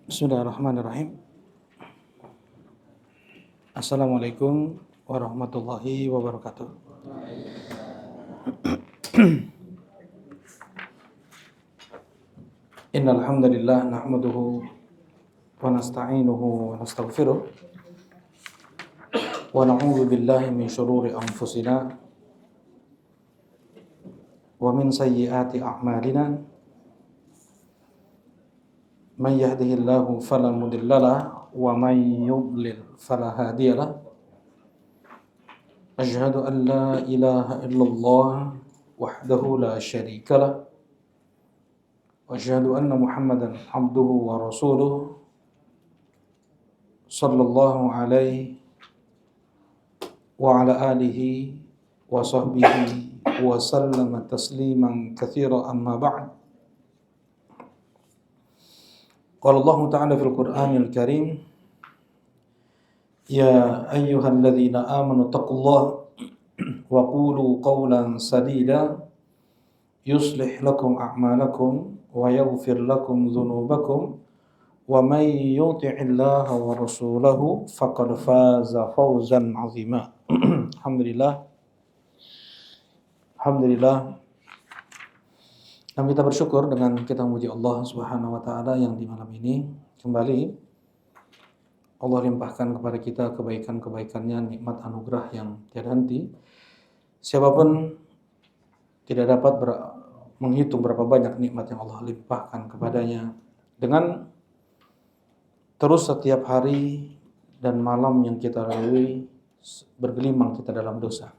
Bismillahirrahmanirrahim. Assalamualaikum warahmatullahi wabarakatuh. Innal hamdalillah nahmaduhu wa nasta'inuhu wa nastaghfiruh wa na'udzu billahi min shururi anfusina wa min sayyiati a'malina. Man yahdihillahu fala mudhillalah wa man yudlil fala hadiyalah. Asyhadu an la ilaha illallah wahdahu la syarikalah wa asyhadu anna Muhammadan abduhu wa rasuluh sallallahu alaihi wa ala alihi wa sahbihi wa sallama tasliman katsira amma ba'd. Qala Allah Ta'ala fil Qur'anil Karim, ya ayyuhalladzina amanu taqullaha wa qulu qawlan sadida yuslih lakum a'malakum wa yaghfir lakum dhunubakum wa may yuti'illaha wa rasulahu faqad faza fawzan 'azima. Alhamdulillah. Dan kita bersyukur dengan kita memuji Allah Subhanahu wa taala yang di malam ini kembali Allah limpahkan kepada kita kebaikan-kebaikannya, nikmat anugerah yang tiada henti. Siapapun tidak dapat menghitung berapa banyak nikmat yang Allah limpahkan kepadanya dengan terus setiap hari dan malam yang kita lalui bergelimang kita dalam dosa.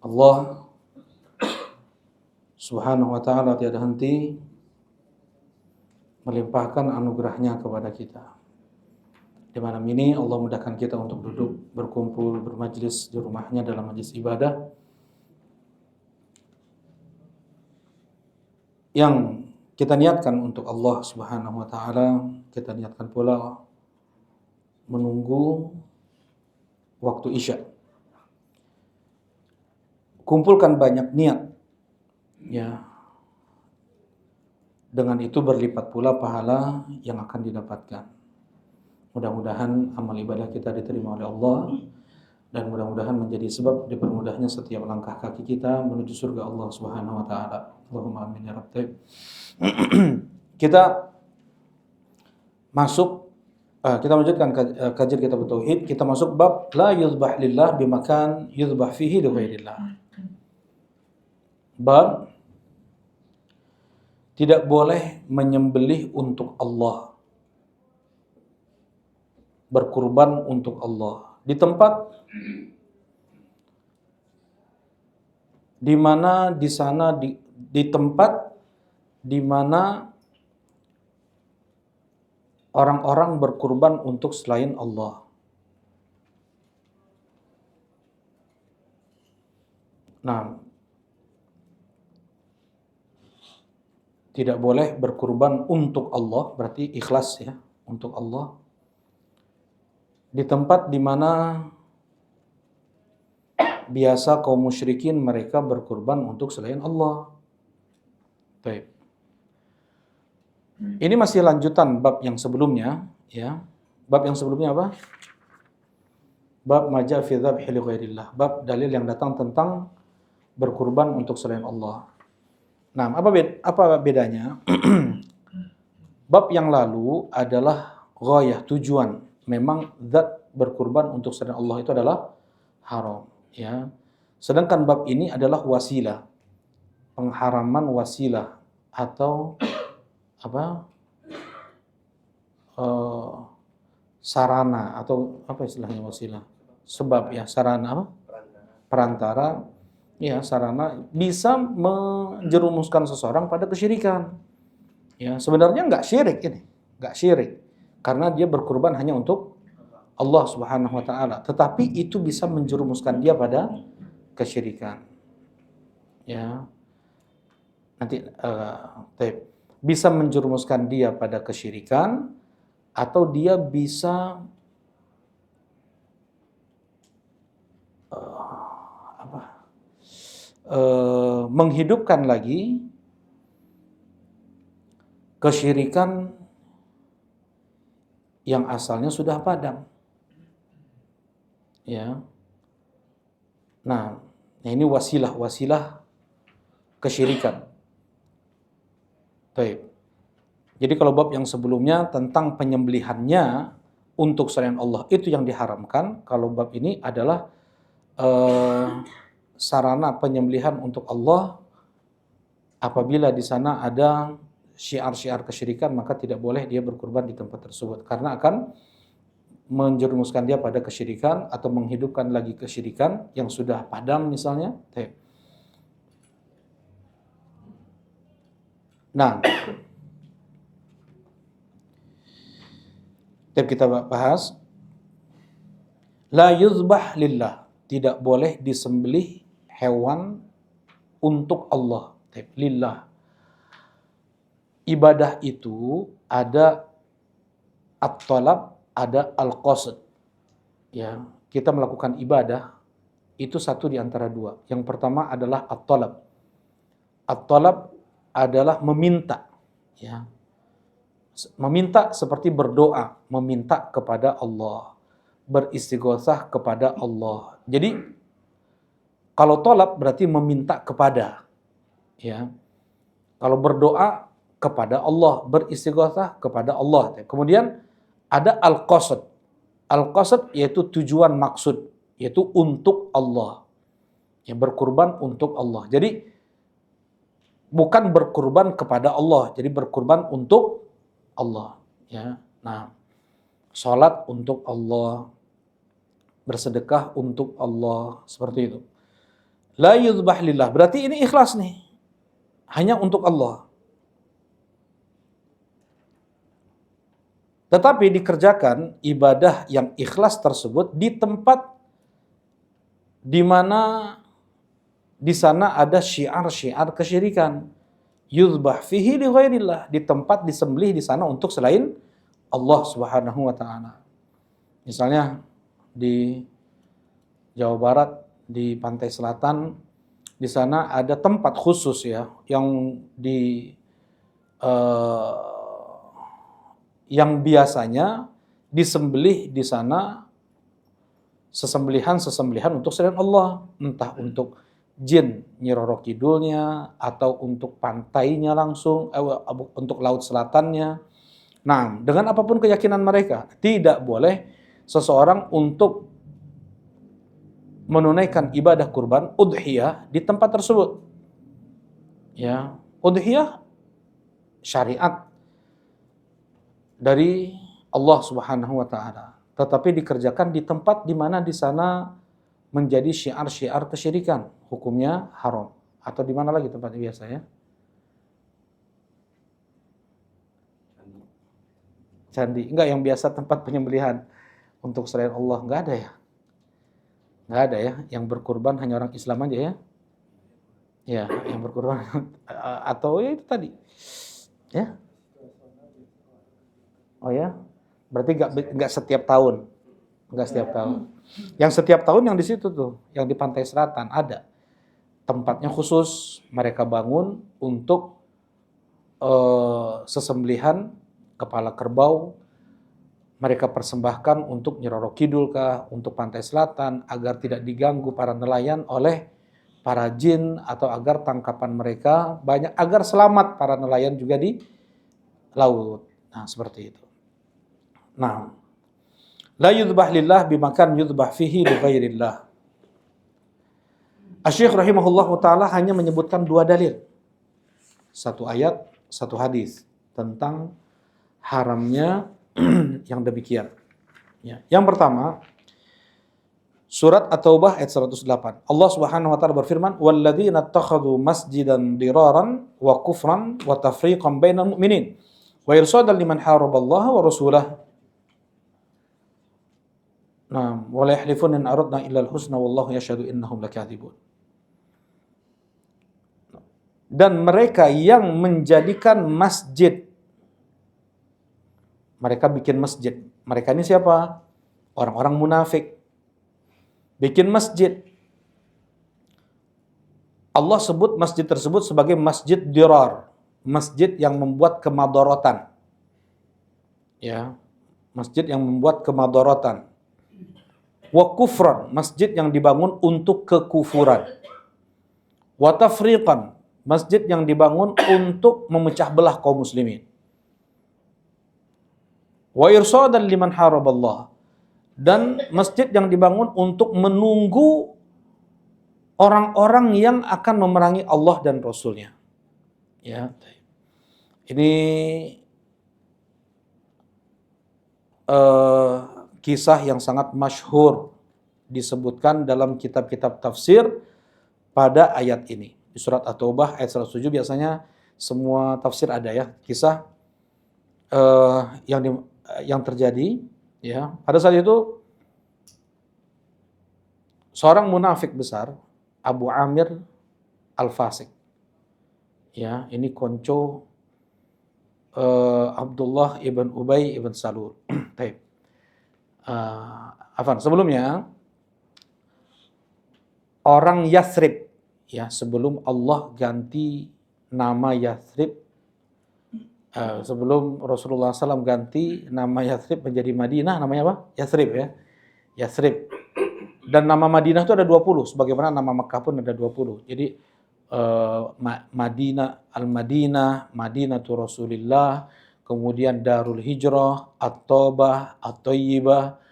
Allah Subhanahu wa ta'ala tiada henti melimpahkan anugerahnya kepada kita. Di malam ini Allah mudahkan kita untuk duduk, berkumpul, bermajlis di rumahnya dalam majlis ibadah yang kita niatkan untuk Allah Subhanahu wa ta'ala. Kita niatkan pula menunggu waktu Isya. Kumpulkan banyak niat, ya. Dengan itu berlipat pula pahala yang akan didapatkan. Mudah-mudahan amal ibadah kita diterima oleh Allah dan mudah-mudahan menjadi sebab dipermudahnya setiap langkah kaki kita menuju surga Allah Subhanahu wa taala. Allahumma amin ya rabbal. Kita lanjutkan kajian kita bertauhid. Kita masuk bab la yuzbah lillah bimakan yuzbah fihi li ghairillah. Bab tidak boleh menyembelih untuk Allah, berkurban untuk Allah di tempat di mana di sana di tempat di mana orang-orang berkurban untuk selain Allah. Nah, tidak boleh berkurban untuk Allah, berarti ikhlas ya, untuk Allah. Di tempat di mana biasa kaum musyrikin mereka berkurban untuk selain Allah. Baik. Ini masih lanjutan bab yang sebelumnya, ya. Bab yang sebelumnya apa? Bab maja fi dzabhi li ghairillah. Bab dalil yang datang tentang berkurban untuk selain Allah. Nah, apa bedanya? Bab yang lalu adalah ghayah, tujuan. Memang zat berkurban untuk selain Allah itu adalah haram, ya. Sedangkan bab ini adalah wasilah, pengharaman wasilah atau apa? Sarana atau apa istilahnya wasilah? Sebab ya, sarana apa? Perantara. Ya, sarana bisa menjerumuskan seseorang pada kesyirikan. Ya, sebenarnya enggak syirik ini, enggak syirik. Karena dia berkurban hanya untuk Allah Subhanahu wa taala, tetapi itu bisa menjerumuskan dia pada kesyirikan. Ya. Nanti bisa menjerumuskan dia pada kesyirikan atau dia bisa menghidupkan lagi kesyirikan yang asalnya sudah padam. Ya. Nah, ini wasilah kesyirikan. Baik. Jadi kalau bab yang sebelumnya tentang penyembelihannya untuk selain Allah itu yang diharamkan, kalau bab ini adalah sarana penyembelihan untuk Allah apabila di sana ada syiar-syiar kesyirikan, maka tidak boleh dia berkurban di tempat tersebut karena akan menjerumuskan dia pada kesyirikan atau menghidupkan lagi kesyirikan yang sudah padam misalnya. Nah, kita bahas la yuzbah lillah, tidak boleh disembelih hewan untuk Allah. Lillah. Ibadah itu ada at-talab, ada al-qasd. Ya, kita melakukan ibadah itu satu di antara dua. Yang pertama adalah at-talab. At-talab adalah meminta, ya. Meminta seperti berdoa, meminta kepada Allah, beristighotsah kepada Allah. Jadi kalau talab berarti meminta kepada, ya. Kalau berdoa kepada Allah, beristighotsah kepada Allah. Kemudian ada al-qasd. Al-qasd yaitu tujuan maksud, yaitu untuk Allah. Ya, berkurban untuk Allah. Jadi bukan berkurban kepada Allah, jadi berkurban untuk Allah. Ya, nah, salat untuk Allah, bersedekah untuk Allah, seperti itu. La yuzbah lillah, berarti ini ikhlas nih, hanya untuk Allah. Tetapi dikerjakan ibadah yang ikhlas tersebut di tempat di mana di sana ada syiar-syiar kesyirikan. Yuzbah fihi li ghairillah, di tempat disembelih di sana untuk selain Allah Subhanahu wa taala. Misalnya di Jawa Barat, di pantai selatan, di sana ada tempat khusus ya yang yang biasanya disembelih di sana sesembelihan untuk selain Allah, entah untuk jin Nyi Roro Kidulnya atau untuk pantainya langsung, untuk laut selatannya. Nah, dengan apapun keyakinan mereka, tidak boleh seseorang untuk menunaikan ibadah kurban udhiyah di tempat tersebut. Ya, udhiyah syariat dari Allah Subhanahu wa taala, tetapi dikerjakan di tempat di mana di sana menjadi syiar-syiar kesyirikan, hukumnya haram. Atau di mana lagi tempatnya biasanya? Candi. Enggak, yang biasa tempat penyembelihan untuk selain Allah, enggak ada ya? Enggak ada ya, yang berkurban hanya orang Islam aja ya? Ya, yang berkurban atau ya itu tadi. Ya? Oh ya? Berarti enggak setiap tahun. Enggak setiap tahun. Yang setiap tahun yang di situ tuh, yang di pantai selatan ada. Tempatnya khusus, mereka bangun untuk sesembelihan kepala kerbau. Mereka persembahkan untuk Nyi Roro Kidul kah, untuk pantai selatan, agar tidak diganggu para nelayan oleh para jin, atau agar tangkapan mereka banyak, agar selamat para nelayan juga di laut. Nah, seperti itu. Nah, la yudbah lillah bimakan yudbah fihi li ghairillah. Asy-Syaikh rahimahullah ta'ala hanya menyebutkan dua dalil. Satu ayat, satu hadis tentang haramnya yang demikian. Ya. Yang pertama, surat At-Taubah ayat 108. Allah Subhanahu wa taala berfirman, "Walladzina ittakhadhu masjidan diraran wa kufran wa tafriqan bainal mu'minin wa irsadan liman haraballaha wa rasulahu." Nah, wa la yahlifuna in aradna illa al-husna wallahu yashhadu innahum lakadzibun. Dan mereka yang menjadikan masjid, mereka bikin masjid. Mereka ini siapa? Orang-orang munafik. Bikin masjid. Allah sebut masjid tersebut sebagai masjid dirar, masjid yang membuat kemadharatan. Ya. masjid yang membuat kemadharatan. Wa kufran, masjid yang dibangun untuk kekufuran. Wa tafriqan, masjid yang dibangun untuk memecah belah kaum muslimin. Wa irsadan liman haraballah, dan masjid yang dibangun untuk menunggu orang-orang yang akan memerangi Allah dan Rasul-Nya. Ya. Ini kisah yang sangat masyhur disebutkan dalam kitab-kitab tafsir pada ayat ini. Di surat At-Taubah ayat 107 biasanya semua tafsir ada ya, kisah yang terjadi ya. Pada saat itu seorang munafik besar, Abu Amir Al-Fasik. Ya, ini konco Abdullah ibn Ubay ibn Salul. Baik. Sebelumnya orang Yathrib, ya, sebelum Allah ganti nama Yathrib, sebelum Rasulullah SAW ganti nama Yathrib menjadi Madinah, namanya apa? Yathrib ya. Yathrib. Dan nama Madinah itu ada 20, sebagaimana nama Makkah pun ada 20. Jadi Madinah, Al-Madinah, Madinatul Rasulillah, kemudian Darul Hijrah, At-Taubah, At-Tayyibah,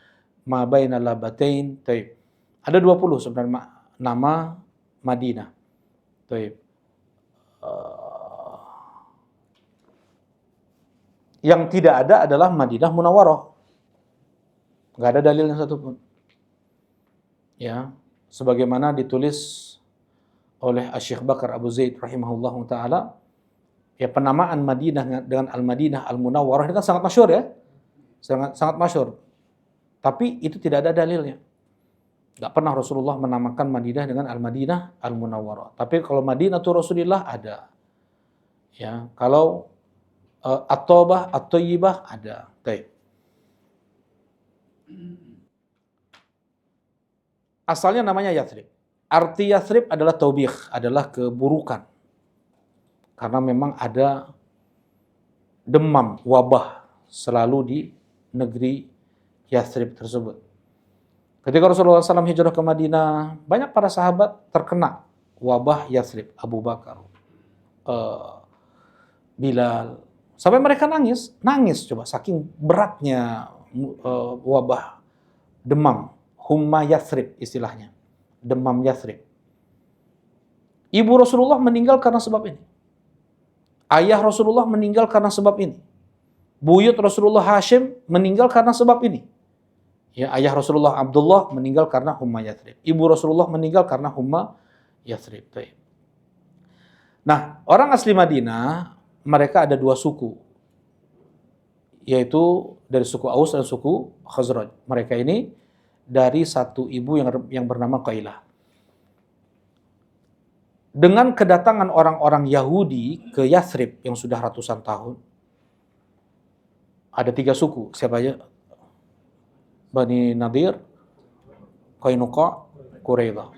Ma bainal labatain. Taib. Ada 20 sebenarnya nama Madinah. Taib. Yang tidak ada adalah Madinah Munawwarah. Enggak ada dalilnya satupun. Ya, sebagaimana ditulis oleh Syekh Bakar Abu Zaid rahimahullahu taala, ya, penamaan Madinah dengan Al-Madinah Al-Munawwarah ini kan sangat masyhur ya. Sangat masyhur. Tapi itu tidak ada dalilnya. Enggak pernah Rasulullah menamakan Madinah dengan Al-Madinah Al-Munawwarah. Tapi kalau Madinatul Rasulillah ada. Ya, kalau At-Taubah, At-Tayyibah ada. Baik. Asalnya namanya Yathrib. Arti Yathrib adalah taubih, adalah keburukan. Karena memang ada demam, wabah selalu di negeri Yathrib tersebut. Ketika Rasulullah SAW hijrah ke Madinah, banyak para sahabat terkena wabah Yathrib. Abu Bakar, Bilal, sampai mereka nangis coba, saking beratnya wabah demam, humma Yathrib istilahnya. Demam Yathrib. Ibu Rasulullah meninggal karena sebab ini. Ayah Rasulullah meninggal karena sebab ini. Buyut Rasulullah Hashim meninggal karena sebab ini. Ya, ayah Rasulullah Abdullah meninggal karena humma Yathrib. Ibu Rasulullah meninggal karena humma Yathrib. Nah, orang asli Madinah, mereka ada 2 suku. Yaitu dari suku Aus dan suku Khazraj. Mereka ini dari satu ibu yang bernama Qailah. Dengan kedatangan orang-orang Yahudi ke Yathrib yang sudah ratusan tahun, ada 3 suku. Siapa aja? Bani Nadir, Qainuqa, Quraidah.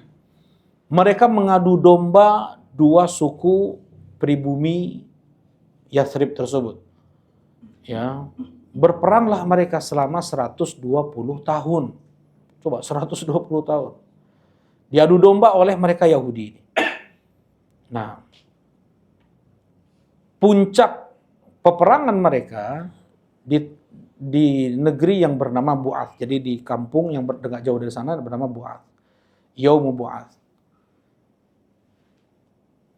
Mereka mengadu domba 2 suku pribumi Yathrib tersebut. Ya, berperanglah mereka selama 120 tahun. Coba 120 tahun. Diadu domba oleh mereka Yahudi. Nah, puncak peperangan mereka di negeri yang bernama Bu'ath. Jadi di kampung yang dekat jauh dari sana bernama Bu'ath. Yaumu Bu'ath.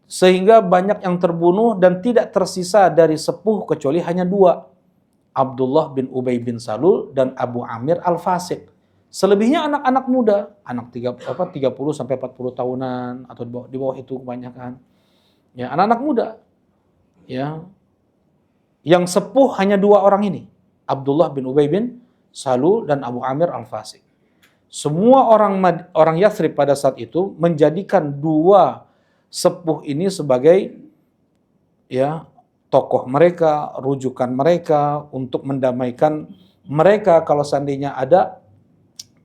Sehingga banyak yang terbunuh dan tidak tersisa dari sepuh kecuali hanya 2. Abdullah bin Ubay bin Salul dan Abu Amir Al-Fasik. Selebihnya anak-anak muda, anak 30 sampai 40 tahunan atau di bawah itu kebanyakan. Ya, anak-anak muda. Ya. Yang sepuh hanya 2 orang ini, Abdullah bin Ubay bin Salul dan Abu Amir Al-Fasik. Semua orang Yathrib pada saat itu menjadikan 2 sepuh ini sebagai, ya, tokoh mereka, rujukan mereka untuk mendamaikan mereka kalau seandainya ada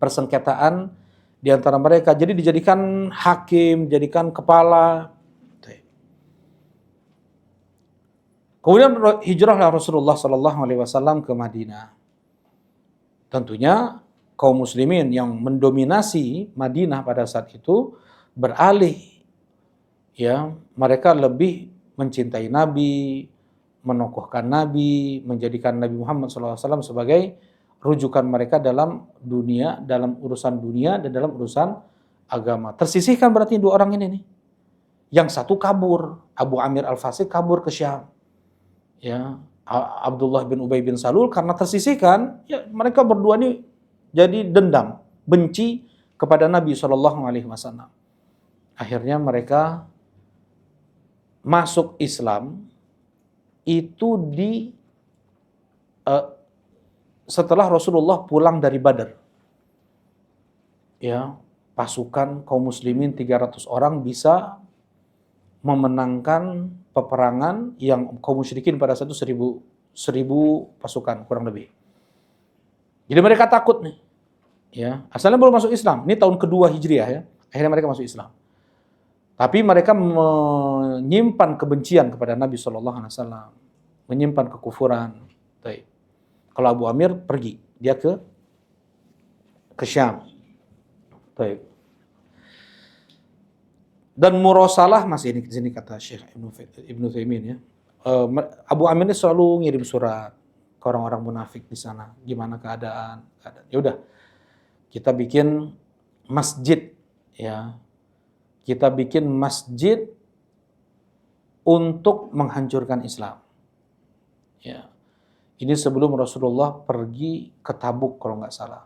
persengketaan di antara mereka. Jadi dijadikan hakim, dijadikan kepala. Kemudian hijrahlah Rasulullah SAW ke Madinah. tentunya kaum muslimin yang mendominasi Madinah pada saat itu beralih, ya, mereka lebih mencintai Nabi, menokohkan Nabi, menjadikan Nabi Muhammad SAW sebagai rujukan mereka dalam dunia, dalam urusan dunia dan dalam urusan agama. Tersisihkan berarti dua orang ini nih. Yang satu kabur, Abu Amir Al-Fasiq kabur ke Syam. Ya, Abdullah bin Ubay bin Salul karena tersisihkan, ya mereka berdua ini jadi dendam, benci kepada Nabi SAW. Akhirnya mereka masuk Islam itu setelah Rasulullah pulang dari Badar. Ya, pasukan kaum muslimin 300 orang bisa memenangkan peperangan yang kaum musyrikin pada saat itu 1000 pasukan kurang lebih. Jadi mereka takut nih. Ya, asalnya belum masuk Islam. Ini tahun kedua Hijriah ya. Akhirnya mereka masuk Islam. Tapi mereka menyimpan kebencian kepada Nabi SAW, menyimpan kekufuran. Baik. Kalau Abu Amir pergi, dia ke Syam. Baik. Dan murasalah masih ini di sini kata Syekh Ibnu Taimin ya. Abu Amir ini selalu ngirim surat ke orang-orang munafik di sana. Gimana keadaan? Ya udah, kita bikin masjid ya. Kita bikin masjid untuk menghancurkan Islam. Ya. Ini sebelum Rasulullah pergi ke Tabuk kalau nggak salah.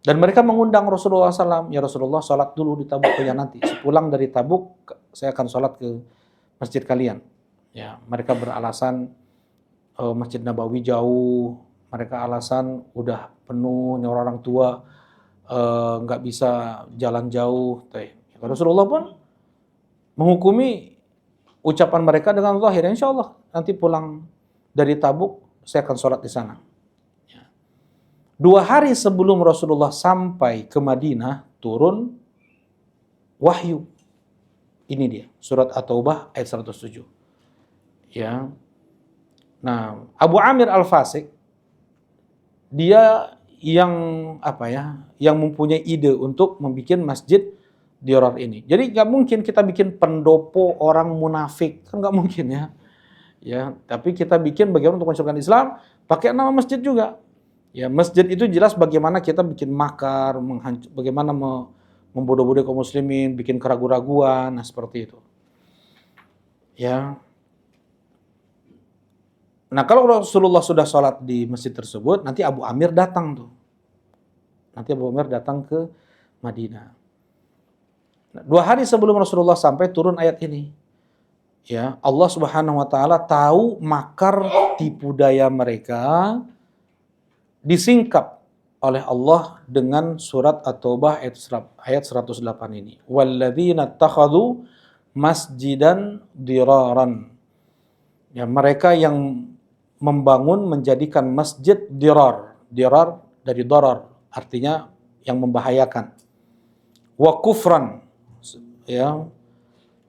Dan mereka mengundang Rasulullah SAW, ya Rasulullah sholat dulu di Tabuk ya nanti. Sepulang dari Tabuk, saya akan sholat ke masjid kalian. Ya, mereka beralasan Masjid Nabawi jauh, mereka alasan udah penuh, ini orang tua nggak bisa jalan jauh. Rasulullah pun menghukumi ucapan mereka dengan zahir. Insya Allah nanti pulang dari Tabuk saya akan sholat di sana. 2 hari sebelum Rasulullah sampai ke Madinah turun wahyu. Ini dia surat At-Taubah ayat 107. Ya. Nah, Abu Amir Al-Fasiq dia yang yang mempunyai ide untuk membuat masjid Dirar ini. Jadi nggak mungkin kita bikin pendopo orang munafik, kan nggak mungkin ya. Ya, tapi kita bikin bagaimana untuk menciptakan Islam pakai nama masjid juga. Ya, masjid itu jelas bagaimana kita bikin makar, bagaimana membodoh-bodoh kaum muslimin, bikin keraguan-raguan, nah seperti itu. Ya. Nah, kalau Rasulullah sudah sholat di masjid tersebut, nanti Abu Amir datang tuh. Nanti Abu Amir datang ke Madinah. 2 hari sebelum Rasulullah sampai turun ayat ini. Ya, Allah Subhanahu wa taala tahu makar tipu daya mereka, disingkap oleh Allah dengan surat At-Taubah ayat 108 ini. Walladzina takhadhu masjidan diraran. Ya, mereka yang membangun menjadikan masjid dirar. Dirar dari darar, artinya yang membahayakan. Wa kufran. Ya,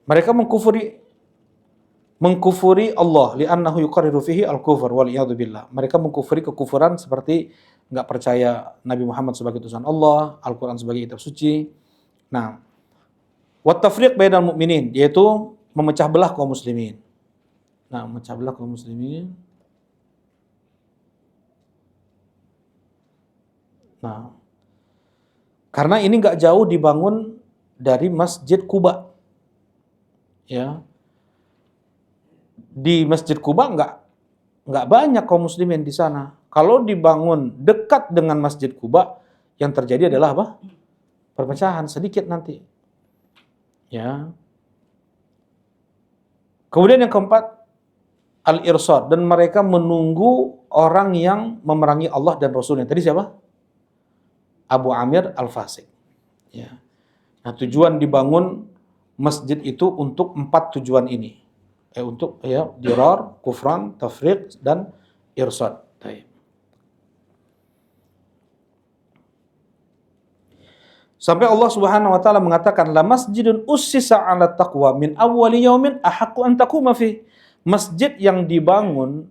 mereka mengkufuri Allah li'annahu yuqarriru fihi al-kufr wal iyadu billah. Mereka mengkufuri kekufuran seperti enggak percaya Nabi Muhammad sebagai utusan Allah, Al-Qur'an sebagai kitab suci. Nah, wat tafriq bainal mu'minin, yaitu memecah belah kaum muslimin. Nah, memecah belah kaum muslimin. Nah, karena ini enggak jauh dibangun dari Masjid Quba. Ya. Di Masjid Quba enggak banyak kaum muslimin di sana. Kalau dibangun dekat dengan Masjid Quba, yang terjadi adalah apa? Perpecahan sedikit nanti. Ya. Kemudian yang keempat, al-irsad, dan mereka menunggu orang yang memerangi Allah dan Rasulnya. Tadi siapa? Abu Amir Al-Fasiq. Ya. Nah, tujuan dibangun masjid itu untuk 4 tujuan ini. Untuk dirar, kufran, tafriq, dan irsad. Sampai Allah Subhanahu wa taala mengatakan la masjidun ussisa 'ala taqwa min awwali yaumin ahaqqu an taquma fi. Masjid yang dibangun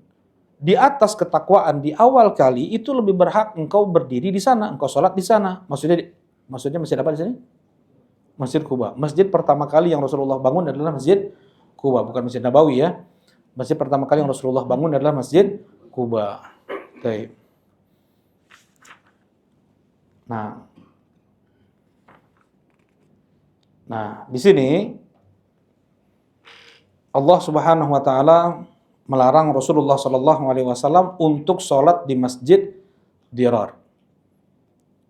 di atas ketakwaan di awal kali itu lebih berhak engkau berdiri di sana, engkau sholat di sana. Maksudnya masjid apa di sini? Masjid Quba. Masjid pertama kali yang Rasulullah bangun adalah Masjid Quba, bukan Masjid Nabawi ya. Masjid pertama kali yang Rasulullah bangun adalah Masjid Quba. Baik. Nah, di sini Allah Subhanahu wa taala melarang Rasulullah sallallahu alaihi wasallam untuk sholat di Masjid Dirar.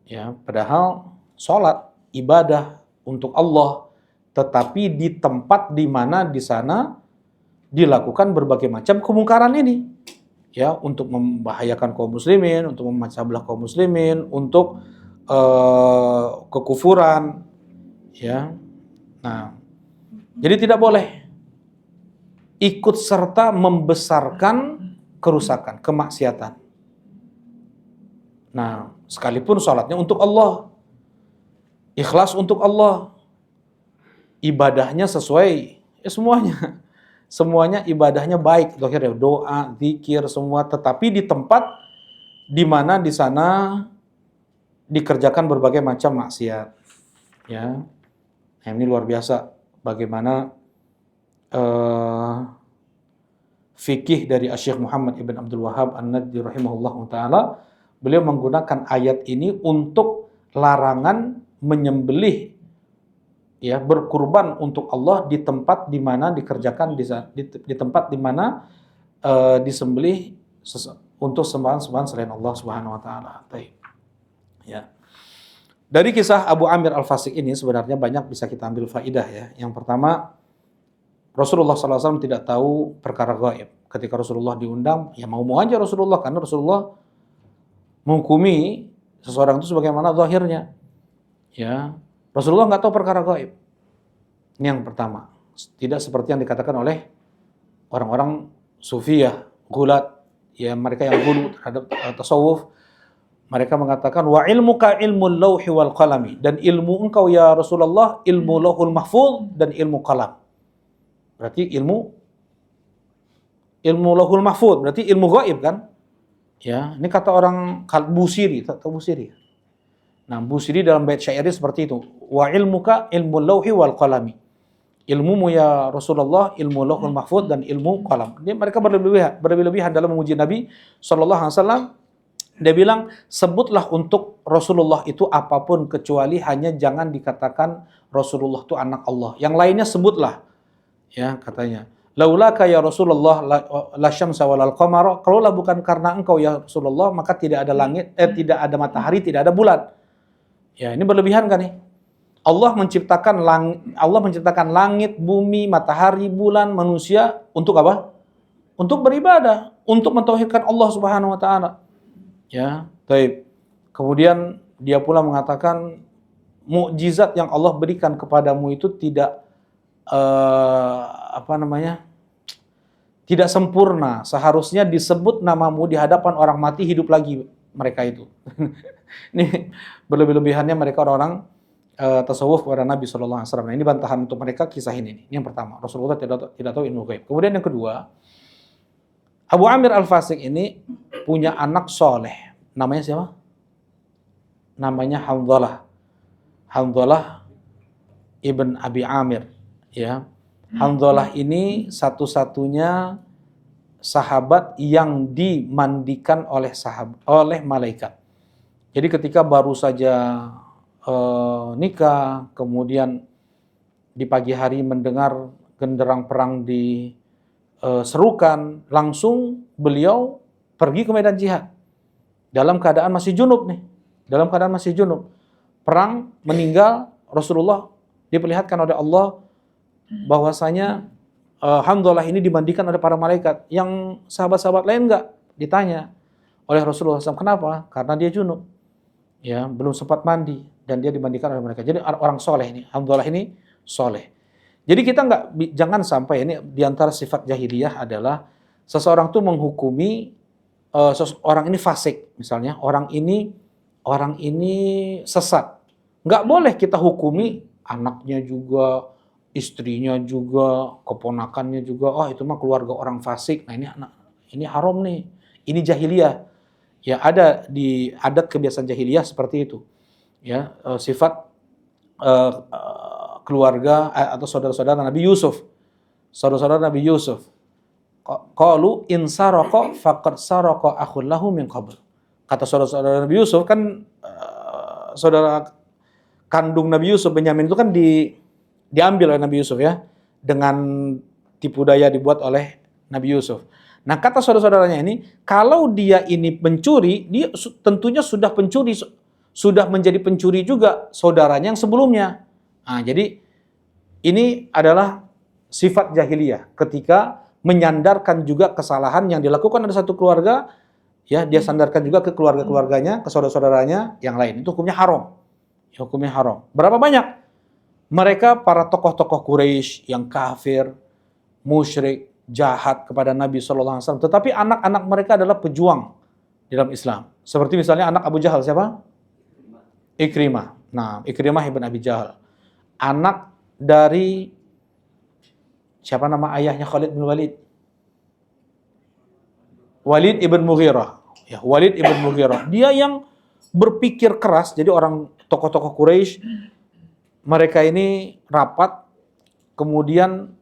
Ya, padahal sholat ibadah untuk Allah, tetapi di tempat di mana di sana dilakukan berbagai macam kemungkaran ini, ya, untuk membahayakan kaum muslimin, untuk memecah belah kaum muslimin, untuk kekufuran, ya. Nah, jadi tidak boleh ikut serta membesarkan kerusakan, kemaksiatan. Nah, sekalipun sholatnya untuk Allah, ikhlas untuk Allah, ibadahnya sesuai, ya semuanya ibadahnya baik, doa, zikir, semua, tetapi di tempat di mana di sana dikerjakan berbagai macam maksiat, ya. Nah, ini luar biasa bagaimana fikih dari Syekh Muhammad ibn Abdul Wahhab An-Najdi rahimahullahu taala. Beliau menggunakan ayat ini untuk larangan menyembelih, ya, berkurban untuk Allah di tempat di mana dikerjakan di tempat di mana disembelih untuk sembahan-sembahan selain Allah Subhanahu wa taala. Ya. Dari kisah Abu Amir Al-Fasiq ini sebenarnya banyak bisa kita ambil faidah, ya. Yang pertama, Rasulullah SAW tidak tahu perkara gaib. Ketika Rasulullah diundang, ya mau-mau aja Rasulullah, karena Rasulullah menghukumi seseorang itu sebagaimana zahirnya. Ya, Rasulullah nggak tahu perkara gaib. Ini yang pertama. Tidak seperti yang dikatakan oleh orang-orang sufiyah, gulat, ya, mereka yang gulu terhadap tasawuf. Mereka mengatakan wa ilmuka ilmul lauhi wal qalami, dan ilmu engkau ya Rasulullah ilmu lauhul mahfuz dan ilmu qalam. Berarti ilmu lauhul mahfuz, berarti ilmu gaib kan? Ya, ini kata orang Busiri, tahu Busiri? Nah, Busiri dalam bait syairnya seperti itu. Wa ilmuka ilmu lauhi wal qalami. Ilmumu ya Rasulullah ilmu lauhul mahfuz dan ilmu qalam. Ini mereka berlebih-lebihan dalam memuji Nabi sallallahu alaihi wasallam. Dia bilang, sebutlah untuk Rasulullah itu apapun kecuali hanya jangan dikatakan Rasulullah itu anak Allah. Yang lainnya sebutlah. Ya, katanya. Laulaka ya Rasulullah la syamsa walal qamara, kalaulah bukan karena engkau ya Rasulullah, maka tidak ada langit, tidak ada matahari, tidak ada bulan. Ya, ini berlebihan kan nih? Allah menciptakan langit, bumi, matahari, bulan, manusia untuk apa? Untuk beribadah, untuk mentauhidkan Allah Subhanahu wa taala. Ya, baik. Kemudian dia pula mengatakan mukjizat yang Allah berikan kepadamu itu tidak tidak sempurna. Seharusnya disebut namamu di hadapan orang mati, hidup lagi mereka itu. Ini berlebih-lebihannya mereka orang tasawuf kepada Nabi sallallahu alaihi wasallam. Nah, ini bantahan untuk mereka kisah ini. Ini yang pertama, Rasulullah tidak tahu ilmu gaib. Kemudian yang kedua, Abu Amir Al-Fasiq ini punya anak soleh. Namanya siapa? Namanya Hanzalah. Hanzalah ibn Abi Amir. Ya, Hanzalah ini satu-satunya sahabat yang dimandikan oleh malaikat. Jadi ketika baru saja nikah, kemudian di pagi hari mendengar genderang perang diserukan, langsung beliau pergi ke medan jihad dalam keadaan masih junub nih, perang, meninggal. Rasulullah diperlihatkan oleh Allah bahwasanya Hanzalah ini dimandikan oleh para malaikat. Yang sahabat-sahabat lain enggak. Ditanya oleh Rasulullah SAW, kenapa? Karena dia junub, ya, belum sempat mandi, dan dia dimandikan oleh mereka. Jadi orang soleh ini, Hanzalah ini soleh. Jadi kita jangan sampai, ini diantara sifat jahiliyah adalah seseorang tuh menghukumi orang ini fasik, misalnya orang ini sesat. Nggak boleh kita hukumi anaknya juga, istrinya juga, keponakannya juga. Oh, itu mah keluarga orang fasik. Nah, ini haram nih. Ini jahiliyah. Ya, ada di adat kebiasaan jahiliyah seperti itu. Ya, sifat keluarga atau saudara-saudara Nabi Yusuf. Saudara-saudara Nabi Yusuf. Qalu in saraqa faqad saraqa akhul lahu min qabl. Kata saudara-saudara Nabi Yusuf kan saudara kandung Nabi Yusuf Benyamin itu kan diambil oleh Nabi Yusuf ya, dengan tipu daya dibuat oleh Nabi Yusuf. Nah, kata saudara-saudaranya ini, kalau dia ini pencuri, dia tentunya sudah pencuri, sudah menjadi pencuri juga saudaranya yang sebelumnya. Nah, jadi ini adalah sifat jahiliyah ketika menyandarkan juga kesalahan yang dilakukan oleh satu keluarga, ya dia sandarkan juga ke keluarga-keluarganya, ke saudara-saudaranya yang lain. Itu hukumnya haram. Hukumnya haram. Berapa banyak mereka para tokoh-tokoh Quraisy yang kafir, musyrik, jahat kepada Nabi SAW, tetapi anak-anak mereka adalah pejuang di dalam Islam. Seperti misalnya anak Abu Jahal siapa? Ikrimah. Nah, Ikrimah ibn Abi Jahal. Anak dari siapa nama ayahnya Khalid bin Walid? Walid ibn Mughirah. Ya, Walid ibn Mughirah. Dia yang berpikir keras. Jadi orang tokoh-tokoh Quraisy mereka ini rapat kemudian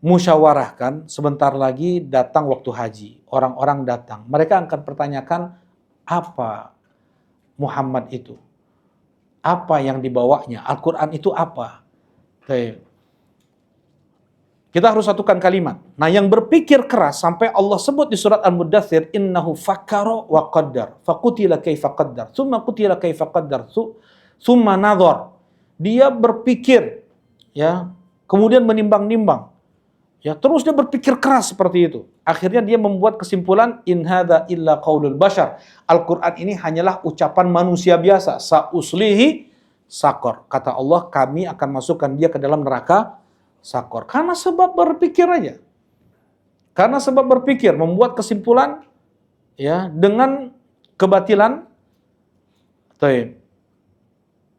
musyawarahkan sebentar lagi datang waktu haji. Orang-orang datang. Mereka akan pertanyakan apa Muhammad itu? Apa yang dibawanya? Al-Quran itu apa? Kita harus satukan kalimat. Nah, yang berpikir keras sampai Allah sebut di surat Al-Muddathir, innahu fakkara wa qaddar, faqutila kaifa qaddar, thumma qutila kaifa qaddar, thumma nadhar. Dia berpikir, ya, kemudian menimbang-nimbang. Ya, terus dia berpikir keras seperti itu. Akhirnya dia membuat kesimpulan, in hadza illa qaulul bashar. Al-Qur'an ini hanyalah ucapan manusia biasa. Sa'uslihi sakor. Kata Allah, kami akan masukkan dia ke dalam neraka sakor. Karena sebab berpikir aja. Karena sebab berpikir, membuat kesimpulan ya dengan kebatilan.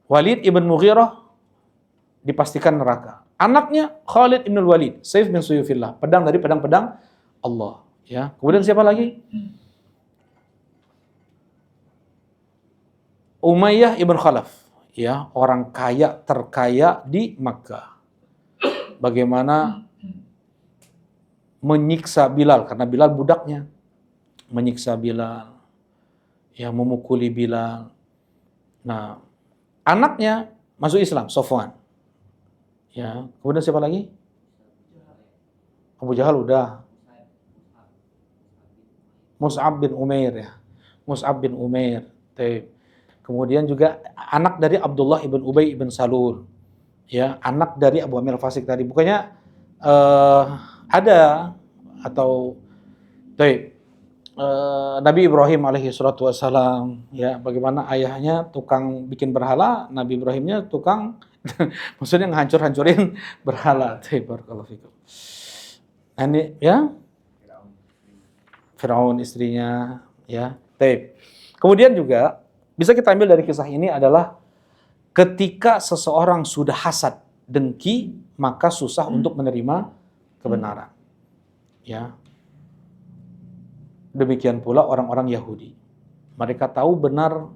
Walid ibn Mughirah dipastikan neraka. Anaknya Khalid ibn Walid, Saif bin Suyufillah, pedang dari pedang-pedang Allah. Ya. Kemudian siapa lagi? Umayyah ibn Khalaf, ya, orang kaya terkaya di Makkah. Bagaimana menyiksa Bilal karena Bilal budaknya, menyiksa Bilal, ya, memukuli Bilal. Nah, anaknya masuk Islam, Sofwan. Ya, kemudian siapa lagi? Abu Jahal udah. Mus'ab bin Umair ya. Mus'ab bin Umair. Kemudian juga anak dari Abdullah ibn Ubay ibn Salul. Ya, anak dari Abu Amir Fasik tadi. Bukannya ada atau Nabi Ibrahim alaihi salatu wassalam, ya, bagaimana ayahnya tukang bikin berhala, Nabi Ibrahimnya tukang maksudnya ngehancur-hancurin berhala. Barakallahu fikum. Ini ya Firaun istrinya, ya. Kemudian juga bisa kita ambil dari kisah ini adalah ketika seseorang sudah hasad, dengki, maka susah untuk menerima kebenaran. Ya. Demikian pula orang-orang Yahudi. Mereka tahu benar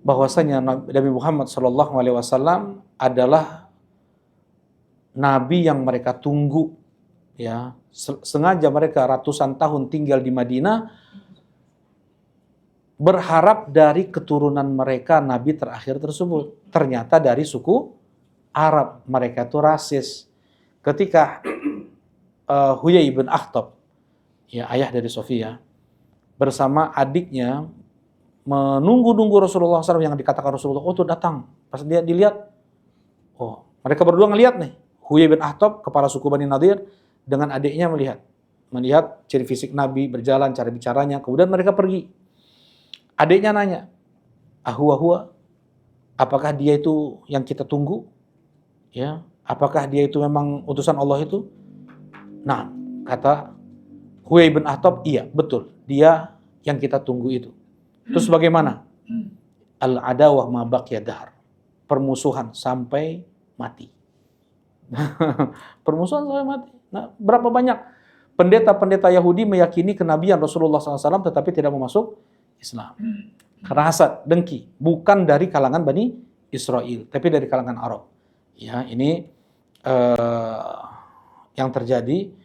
bahwasanya Nabi Muhammad SAW adalah nabi yang mereka tunggu. Ya, sengaja mereka ratusan tahun tinggal di Madinah berharap dari keturunan mereka nabi terakhir tersebut. Ternyata dari suku Arab. Mereka itu rasis. Ketika Huyai bin Akhtab, ya, ayah dari Sofia, bersama adiknya menunggu-nunggu Rasulullah SAW yang dikatakan Rasulullah, oh tuh datang. Pas dia dilihat, oh, mereka berdua ngelihat nih, Huyai bin Akhtab, kepala suku Bani Nadir, dengan adiknya melihat ciri fisik Nabi, berjalan, cara bicaranya, kemudian mereka pergi. Adiknya nanya, ahwa, apakah dia itu yang kita tunggu? Ya, apakah dia itu memang utusan Allah itu? Nah, kata Huyai bin Akhtab, iya, betul, dia yang kita tunggu itu. Terus bagaimana? Al-adawah ma baqiya dahr. Permusuhan sampai mati. Permusuhan sampai mati. Nah, berapa banyak pendeta-pendeta Yahudi meyakini kenabian Rasulullah SAW tetapi tidak mau masuk Islam. Karena hasad, dengki. Bukan dari kalangan Bani Israel, tapi dari kalangan Arab. Ya, ini yang terjadi.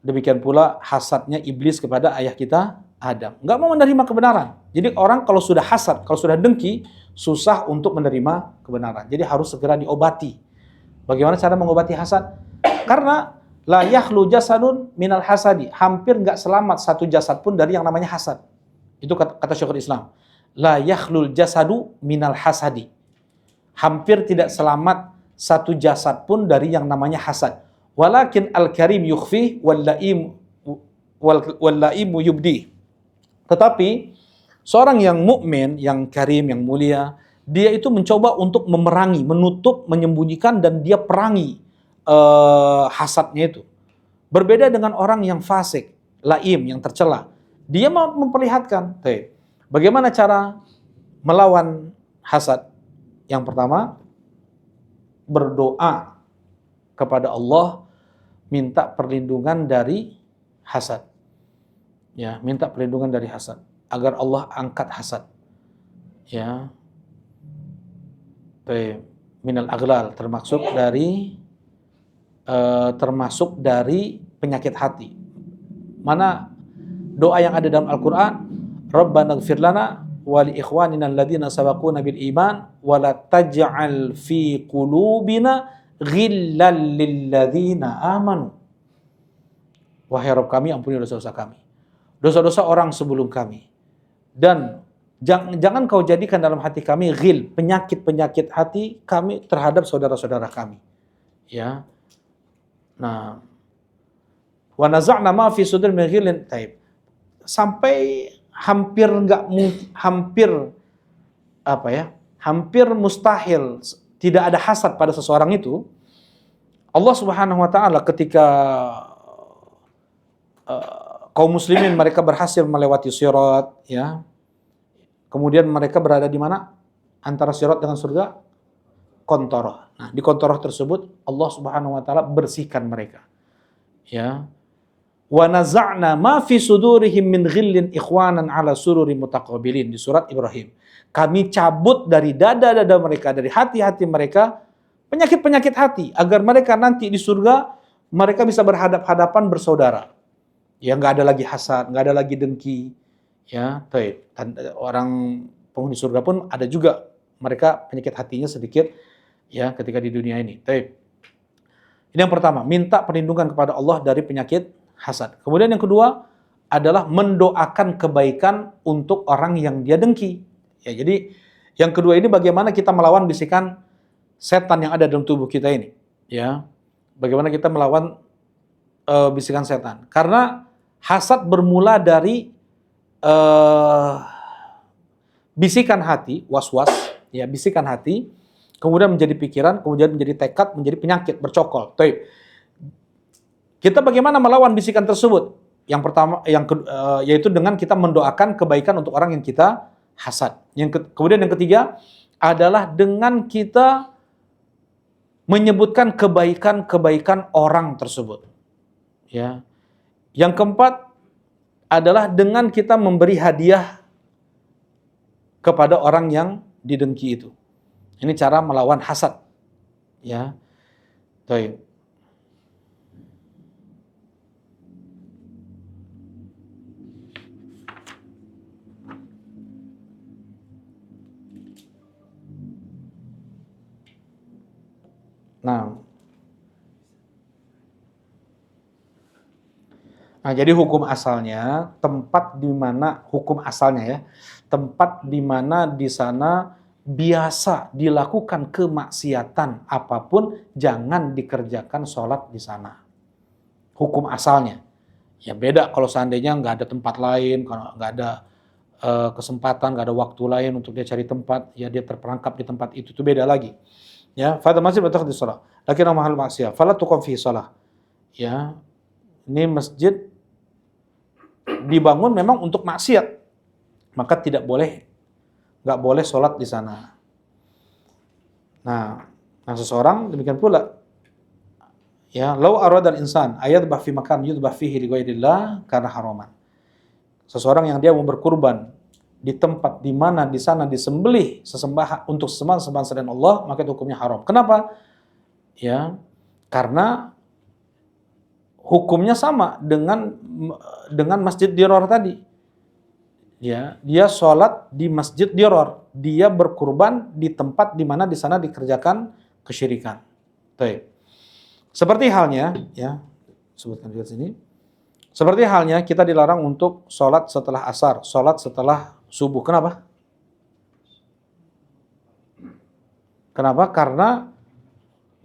Demikian pula hasadnya iblis kepada ayah kita Adam. Nggak mau menerima kebenaran. Jadi orang kalau sudah hasad, kalau sudah dengki, susah untuk menerima kebenaran. Jadi harus segera diobati. Bagaimana cara mengobati hasad? Karena la yakhlu jasadun minal hasadi. Hampir nggak selamat satu jasad pun dari yang namanya hasad. Itu kata Syekhul Islam. La yakhlul jasadu minal hasadi. Hampir tidak selamat satu jasad pun dari yang namanya hasad. Walakin al-karim yukhfi wal-la'im yubdi. Tetapi seorang yang mukmin, yang karim, yang mulia, dia itu mencoba untuk memerangi, menutup, menyembunyikan, dan dia perangi hasadnya itu. Berbeda dengan orang yang fasik, laim, yang tercela. Dia mau memperlihatkan. Bagaimana cara melawan hasad? Yang pertama, berdoa kepada Allah, minta perlindungan dari hasad. Ya, minta perlindungan dari hasad agar Allah angkat hasad. Ya. Minal aghlal termasuk dari penyakit hati. Mana doa yang ada dalam Al-Qur'an, Rabbana ighfir lana wa li ikhwanina alladziina sabaquna bil iman wa la taj'al fi qulubina ghillan lil ladzina amanu. Wahai Rabb kami, ampuni dosa-dosa kami, dosa-dosa orang sebelum kami, dan jangan kau jadikan dalam hati kami ghil, penyakit-penyakit hati kami terhadap saudara-saudara kami. Ya. Nah, wa naza'na ma fi sudur min ghillin, sampai hampir mustahil tidak ada hasad pada seseorang itu. Allah Subhanahu wa taala ketika kaum muslimin mereka berhasil melewati sirat, ya. Kemudian mereka berada di mana? Antara sirat dengan surga, Qantharah. Nah, di Qantharah tersebut Allah Subhanahu wa taala bersihkan mereka. Ya. Wa naza'na ma fi sudurihim min ghillin ikhwanan ala sururi mutaqabilin di surat Ibrahim. Kami cabut dari dada-dada mereka, dari hati-hati mereka, penyakit-penyakit hati, agar mereka nanti di surga mereka bisa berhadap-hadapan bersaudara. Ya, nggak ada lagi hasad, nggak ada lagi dengki. Ya, orang penghuni surga pun ada juga mereka penyakit hatinya sedikit, ya, ketika di dunia ini. Ini yang pertama, minta perlindungan kepada Allah dari penyakit hasad. Kemudian yang kedua adalah mendoakan kebaikan untuk orang yang dia dengki. Ya, jadi yang kedua ini bagaimana kita melawan bisikan setan yang ada dalam tubuh kita ini. Ya, bagaimana kita melawan bisikan setan? Karena hasad bermula dari bisikan hati, was-was, ya, bisikan hati, kemudian menjadi pikiran, kemudian menjadi tekad, menjadi penyakit, bercokol. Kita bagaimana melawan bisikan tersebut? Yang pertama, yaitu dengan kita mendoakan kebaikan untuk orang yang kita hasad. Kemudian yang ketiga adalah dengan kita menyebutkan kebaikan-kebaikan orang tersebut. Ya. Yang keempat adalah dengan kita memberi hadiah kepada orang yang didengki itu. Ini cara melawan hasad. Ya. Baik. Nah, jadi hukum asalnya, tempat di mana di sana biasa dilakukan kemaksiatan apapun, jangan dikerjakan sholat di sana. Hukum asalnya. Ya beda kalau seandainya nggak ada tempat lain, kalau nggak ada kesempatan, nggak ada waktu lain untuk dia cari tempat, ya dia terperangkap di tempat itu beda lagi. Ya, fadha masjid di sholat. Lakin mahal maksiat, fala tuqam fi shalah. Ya, ini masjid dibangun memang untuk maksiat, maka nggak boleh sholat di sana. Nah, seseorang demikian pula Ya, lau aradal insan ayadbah fi makan yudbah fihi li ghairillah karena haraman. Seseorang yang dia mau berkurban di tempat di mana di sana disembelih sesembahan untuk sembahan selain Allah, maka itu hukumnya haram. Kenapa? Ya, karena hukumnya sama dengan masjid dirar tadi. Ya, dia sholat di masjid dirar, dia berkurban di tempat di mana di sana dikerjakan kesyirikan. Baik. Seperti halnya, ya, sebutkan di sini. Seperti halnya kita dilarang untuk sholat setelah asar, sholat setelah subuh. Kenapa? Kenapa? Karena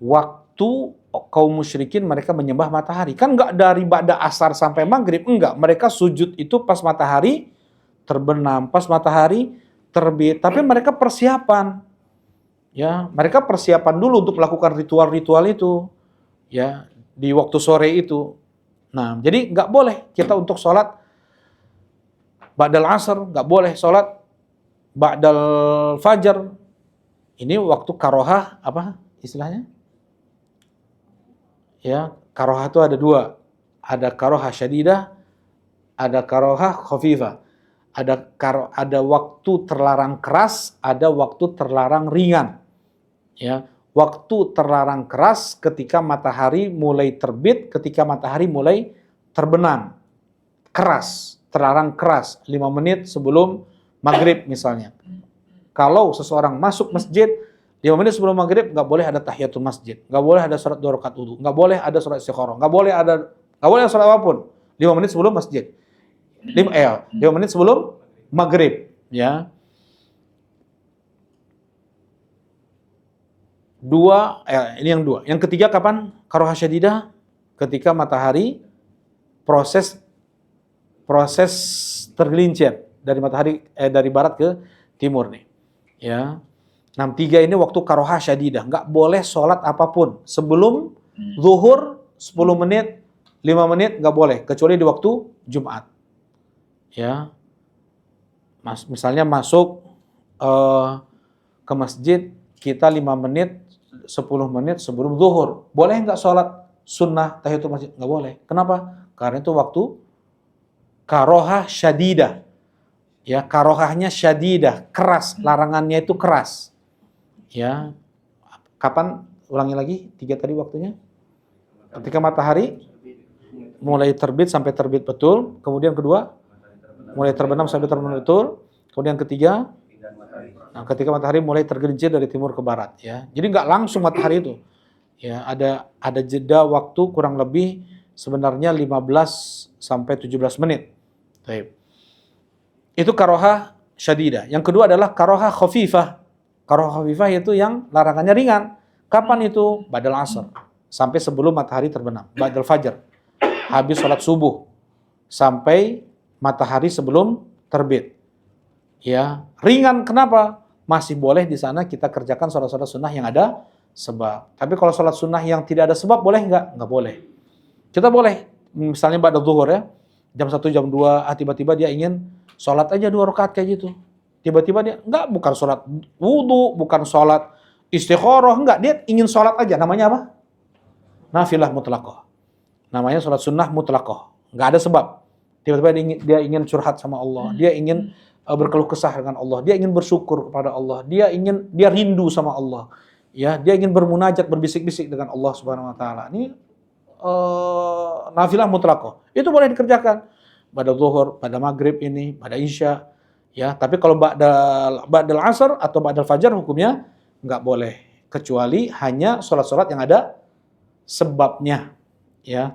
waktu kaum musyrikin mereka menyembah matahari. Kan nggak dari ba'da asar sampai maghrib, enggak. Mereka sujud itu pas matahari terbenam, pas matahari terbit. Tapi mereka persiapan. Ya, mereka persiapan dulu untuk melakukan ritual-ritual itu. Ya, di waktu sore itu. Nah, jadi nggak boleh kita untuk sholat ba'dal asar, nggak boleh sholat ba'dal fajar. Ini waktu karohah, apa istilahnya? Ya, karohah itu ada dua. Ada karohah syadidah, ada karohah khafifah. Ada waktu terlarang keras, ada waktu terlarang ringan. Ya, waktu terlarang keras ketika matahari mulai terbit, ketika matahari mulai terbenam. Keras, terlarang keras, 5 menit sebelum maghrib misalnya. Kalau seseorang masuk masjid 5 menit sebelum maghrib, nggak boleh ada tahiyatul masjid, nggak boleh ada sholat 2 rakaat wudu, nggak boleh ada sholat istikharah, nggak boleh ada sholat apapun. 5 menit sebelum masjid. 5 menit sebelum maghrib, ya. Ini yang dua. Yang ketiga kapan? Karohah syadidah, ketika matahari proses tergelincir dari barat ke timur nih. Ya. 3 ini waktu karohah syadidah, nggak boleh sholat apapun sebelum zuhur 10 menit, 5 menit nggak boleh, kecuali di waktu Jumat. Ya, misalnya masuk ke masjid kita 5 menit, 10 menit sebelum zuhur, boleh nggak sholat sunnah tahiyatul masjid? Nggak boleh. Kenapa? Karena itu waktu karohah syadidah. Ya, karohahnya syadidah, keras, larangannya itu keras. Ya, kapan? Ulangi lagi, 3 tadi waktunya. Ketika matahari mulai terbit sampai terbit betul. Kemudian kedua, mulai terbenam sampai terbenam betul. Kemudian ketiga, ketika matahari mulai tergelincir dari timur ke barat. Ya, jadi nggak langsung matahari itu. Ya, ada jeda waktu kurang lebih sebenarnya 15 sampai 17 menit. Baik. Itu karohah syadidah. Yang kedua adalah karohah khafifah. Karohah khafifah itu yang larangannya ringan. Kapan itu? Ba'dal asar. Sampai sebelum matahari terbenam. Ba'dal fajar. Habis sholat subuh. Sampai matahari sebelum terbit. Ya, ringan. Kenapa? Masih boleh di sana kita kerjakan sholat-sholat sunnah yang ada sebab. Tapi kalau sholat sunnah yang tidak ada sebab, boleh nggak? Nggak boleh. Kita boleh. Misalnya ba'dal zuhur ya. Jam 1, jam 2, tiba-tiba dia ingin sholat aja 2 rakaat kayak gitu. Tiba-tiba dia, bukan sholat wudu, bukan sholat istikharah, dia ingin sholat aja. Namanya apa? Nafilah mutlaqah. Namanya sholat sunnah mutlaqah. Nggak ada sebab. Tiba-tiba dia ingin curhat sama Allah. Dia ingin berkeluh kesah dengan Allah. Dia ingin bersyukur kepada Allah. Dia rindu sama Allah. Ya, dia ingin bermunajat, berbisik-bisik dengan Allah Subhanahu wa taala. Ini nafilah mutlaqah. Itu boleh dikerjakan pada zuhur, pada maghrib ini, pada isya. Ya, tapi kalau ba'dal asar atau ba'dal fajar hukumnya nggak boleh, kecuali hanya sholat-sholat yang ada sebabnya. Ya,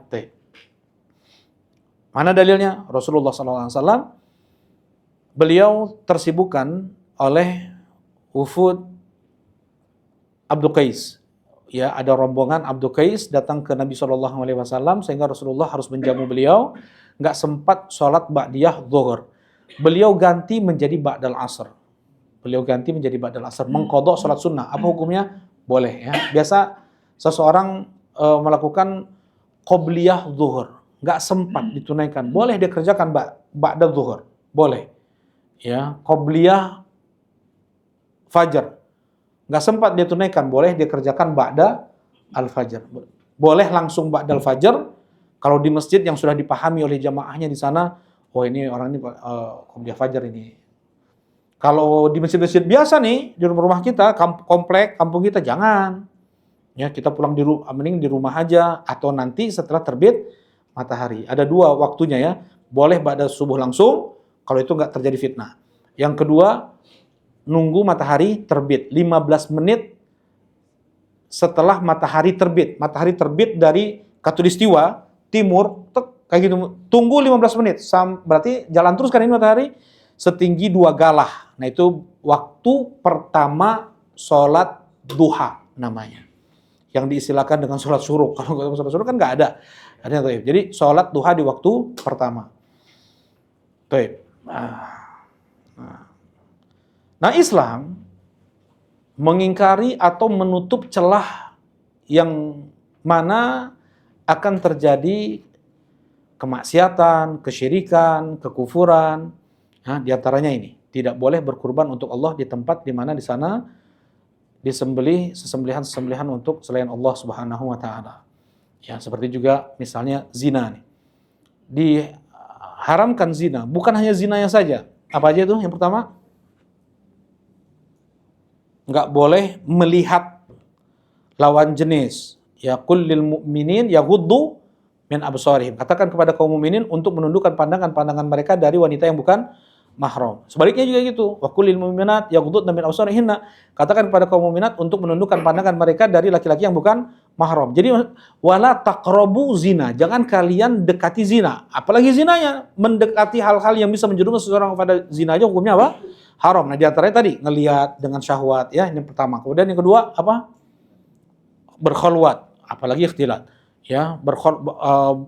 mana dalilnya? Rasulullah SAW beliau tersibukkan oleh wufud Abdul Qais. Ya, ada rombongan Abdul Qais datang ke Nabi SAW sehingga Rasulullah harus menjamu beliau, nggak sempat sholat ba'diyah zuhur. Beliau ganti menjadi ba'dal asr. Mengqadha sholat sunnah. Apa hukumnya? Boleh ya. Biasa seseorang melakukan qobliyah zuhur, nggak sempat ditunaikan. Boleh dia kerjakan ba'da zuhur. Boleh. Ya, qobliyah fajar. Nggak sempat dia tunaikan, boleh dia kerjakan ba'da al-fajar. Boleh langsung ba'dal fajar kalau di masjid yang sudah dipahami oleh jamaahnya di sana, oh ini orang ini qobliyah fajar ini. Kalau di masjid-masjid biasa nih, di rumah kita, komplek, kampung kita, jangan. Ya, kita pulang mending di rumah aja, atau nanti setelah terbit matahari. Ada dua waktunya ya, boleh ba'da subuh langsung, kalau itu nggak terjadi fitnah. Yang kedua, nunggu matahari terbit, 15 menit setelah matahari terbit. Matahari terbit dari khatulistiwa, timur, kayak gitu. Tunggu 15 menit, berarti jalan terus kan ini matahari, setinggi 2 galah. Nah itu waktu pertama sholat duha namanya. Yang diistilahkan dengan sholat syuruk. Kalau nggak sholat syuruk kan nggak ada. Jadi sholat duha di waktu pertama. Nah Islam mengingkari atau menutup celah yang mana akan terjadi kemaksiatan, kesyirikan, kekufuran. Nah, di antaranya ini, tidak boleh berkurban untuk Allah di tempat di mana di sana disembelih sesembelihan untuk selain Allah Subhanahu wa taala. Ya, seperti juga misalnya zina nih. Diharamkan zina, bukan hanya zinanya saja. Apa aja itu? Yang pertama, enggak boleh melihat lawan jenis. Ya qul lil mu'minin yaghuddu min absarihim. Katakan kepada kaum mukminin untuk menundukkan pandangan mereka dari wanita yang bukan mahram. Sebaliknya juga gitu. Wa qul lil mu'minat yaghuddna min absarihinna. Katakan kepada kaum mukminat untuk menundukkan pandangan mereka dari laki-laki yang bukan mahram. Jadi wala taqrabu zina. Jangan kalian dekati zina. Apalagi zinanya mendekati hal-hal yang bisa menjerumus seseorang pada zina aja hukumnya apa? Haram. Nah, di antaranya tadi ngelihat dengan syahwat ya, ini pertama. Kemudian yang kedua apa? Berkhulwat, apalagi ikhtilat. Ya,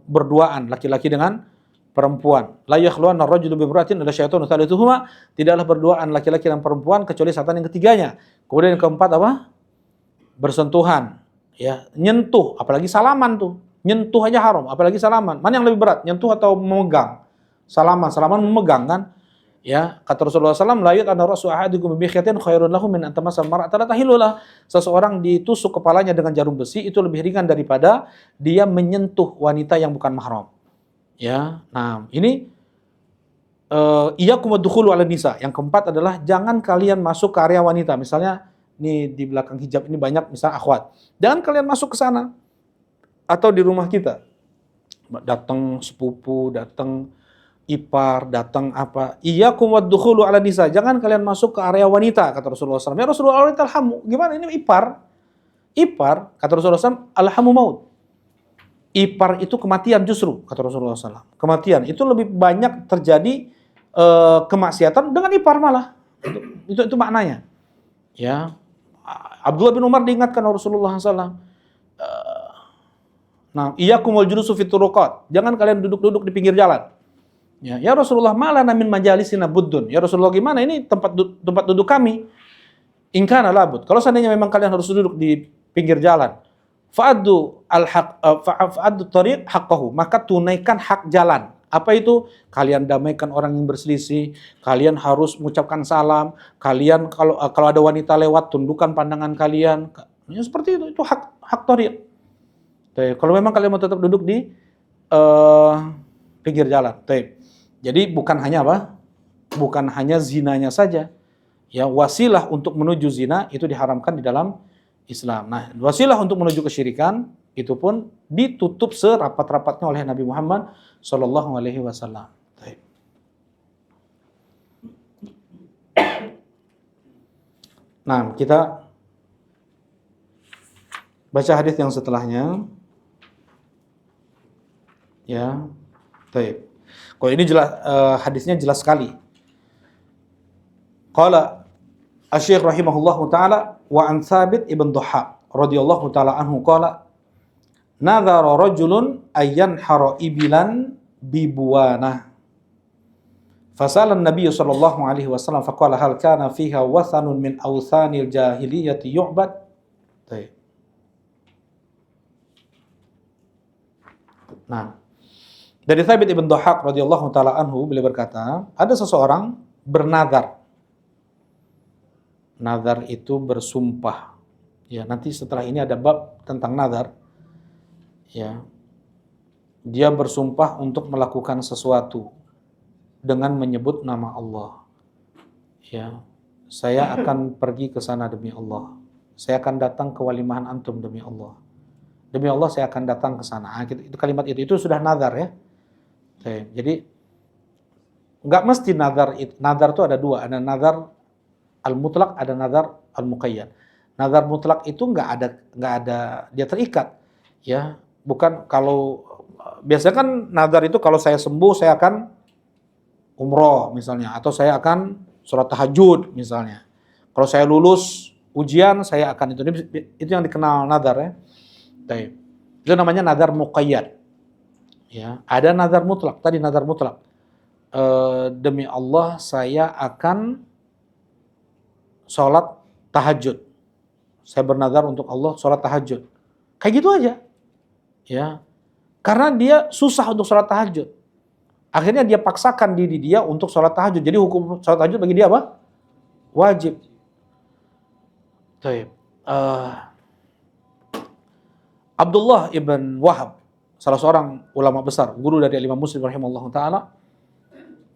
berduaan laki-laki dengan perempuan. La yakhluwanna ar-rajulu bi imra'atin illa syaitanu thalithuhuma. Tidaklah berduaan laki-laki dan perempuan kecuali setan yang ketiganya. Kemudian yang keempat apa? Bersentuhan. Ya, nyentuh, apalagi salaman tuh. Nyentuh aja haram, apalagi salaman. Mana yang lebih berat? Nyentuh atau memegang? Salaman memegang kan? Ya, kata Rasulullah SAW, la yut ana rasu ahadikum bi mikhatin khairun lahu min an tamassa mar'atan la tahillulah. Seseorang ditusuk kepalanya dengan jarum besi itu lebih ringan daripada dia menyentuh wanita yang bukan mahram. Ya, nah ini iyyakum wadkhulu 'ala nisa. Yang keempat adalah jangan kalian masuk ke area wanita. Misalnya nih di belakang hijab ini banyak misal akhwat. Jangan kalian masuk ke sana. Atau di rumah kita. Datang sepupu, datang ipar, datang apa. Iyyakum wadkhulu 'ala nisa. Jangan kalian masuk ke area wanita kata Rasulullah SAW. Ya Rasulullah alhamu. Gimana ini ipar? Ipar kata Rasulullah SAW, alhamu maut. Ipar itu kematian justru kata Rasulullah SAW. Kematian itu lebih banyak terjadi kemaksiatan dengan ipar malah. Itu maknanya. Ya, Abdullah bin Umar diingatkan oleh Rasulullah SAW. Nah, iyyakum wal julusu fit turuqat. Jangan kalian duduk-duduk di pinggir jalan. Ya Rasulullah malana min majalisina buddun. Ya Rasulullah gimana ini tempat duduk kami? In kana labud. Kalau seandainya memang kalian harus duduk di pinggir jalan, fa'addu tariq haqqahu, maka tunaikan hak jalan. Apa itu? Kalian damaikan orang yang berselisih, kalian harus mengucapkan salam, kalian kalau ada wanita lewat tundukkan pandangan kalian. Ya seperti itu hak tariq. Kalau memang kalian mau tetap duduk di pinggir jalan. Jadi bukan hanya apa? Bukan hanya zinanya saja. Ya, wasilah untuk menuju zina itu diharamkan di dalam Islam. Nah, wasilah untuk menuju kesyirikan itu pun ditutup serapat-rapatnya oleh Nabi Muhammad sallallahu alaihi wasallam. Nah, kita baca hadis yang setelahnya. Ya. Baik. Kalau ini jelas hadisnya jelas sekali. Qala Asy-Syaikh rahimahullahu taala wa an Tsabit ibn Dhahhak radhiyallahu taala anhu qala nadhara rajulun ayyan hara ibilan bibuwana fasala an-nabiy sallallahu alaihi wasallam faqala hal kana fiha wathanun min awthanil jahiliyyati yu'bad. Nah, dari Tsabit ibn Dhahhak radhiyallahu taala anhu beliau berkata, ada seseorang bernazar. Nazar itu bersumpah. Ya, nanti setelah ini ada bab tentang nazar. ya, dia bersumpah untuk melakukan sesuatu dengan menyebut nama Allah. Ya, saya akan pergi ke sana demi Allah. Saya akan datang ke walimahan antum demi Allah. Demi Allah saya akan datang ke sana. Itu kalimat itu sudah nazar ya. Jadi nggak mesti nazar. Nazar itu ada dua, ada nazar al-mutlak, ada nazar al-muqayyad. Nazar mutlak itu nggak ada dia terikat, ya. Bukan kalau biasanya kan nazar itu kalau saya sembuh saya akan umroh misalnya, atau saya akan sholat tahajud misalnya. Kalau saya lulus ujian saya akan itu yang dikenal nazar ya. Itu namanya nazar muqayyad. Ya, ada nazar mutlak. Tadi nazar mutlak. Demi Allah saya akan sholat tahajud. Saya bernazar untuk Allah sholat tahajud. Kayak gitu aja. Ya. Karena dia susah untuk sholat tahajud. Akhirnya dia paksakan diri dia untuk sholat tahajud. Jadi hukum sholat tahajud bagi dia apa? Wajib. Abdullah ibn Wahab, salah seorang ulama besar, guru dari Imam Muslim rahimahullah ta'ala,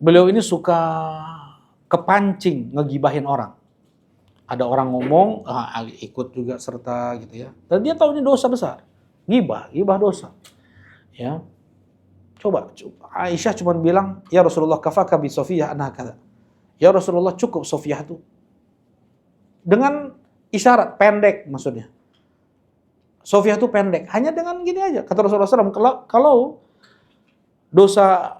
beliau ini suka kepancing ngegibahin orang. Ada orang ngomong, ikut juga serta gitu ya. Dan dia tahu ini dosa besar. Gibah dosa. Ya. Coba. Aisyah cuma bilang, ya Rasulullah kafaka bi Sofiyah anha kata. Ya Rasulullah cukup Sofiyah itu. Dengan isyarat pendek maksudnya. Sofiyah itu pendek. Hanya dengan gini aja. Kata Rasulullah SAW, kalau dosa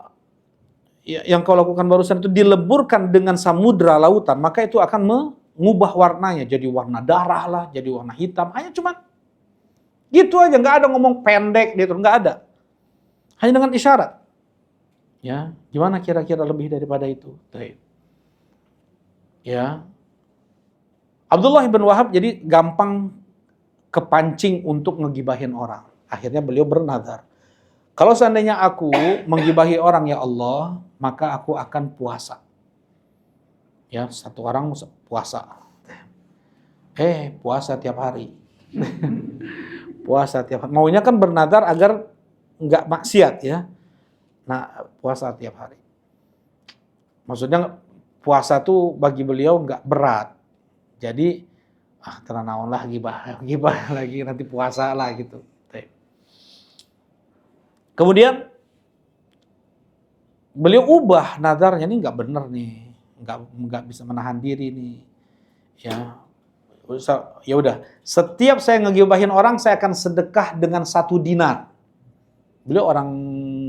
yang kau lakukan barusan itu dileburkan dengan samudra lautan, maka itu akan mengubah warnanya. Jadi warna darah lah, jadi warna hitam. Hanya cuma gitu aja. Nggak ada ngomong pendek, gitu. Nggak ada. Hanya dengan isyarat. Ya, gimana kira-kira lebih daripada itu? Ya. Abdullah ibn Wahab jadi gampang kepancing untuk ngegibahin orang. Akhirnya beliau bernazar. Kalau seandainya aku menggibahi orang ya Allah, maka aku akan puasa. Ya, satu orang puasa. Puasa tiap hari. Puasa tiap hari. Maunya kan bernazar agar nggak maksiat ya. Nah, puasa tiap hari. Maksudnya puasa tuh bagi beliau nggak berat. Jadi tenang naon lah gibah lagi nanti puasa lah gitu. Kemudian beliau ubah nazarnya, ini nggak bener nih, nggak bisa menahan diri nih, ya. Ya udah, setiap saya ngegibahin orang saya akan sedekah dengan 1 dinar. Beliau orang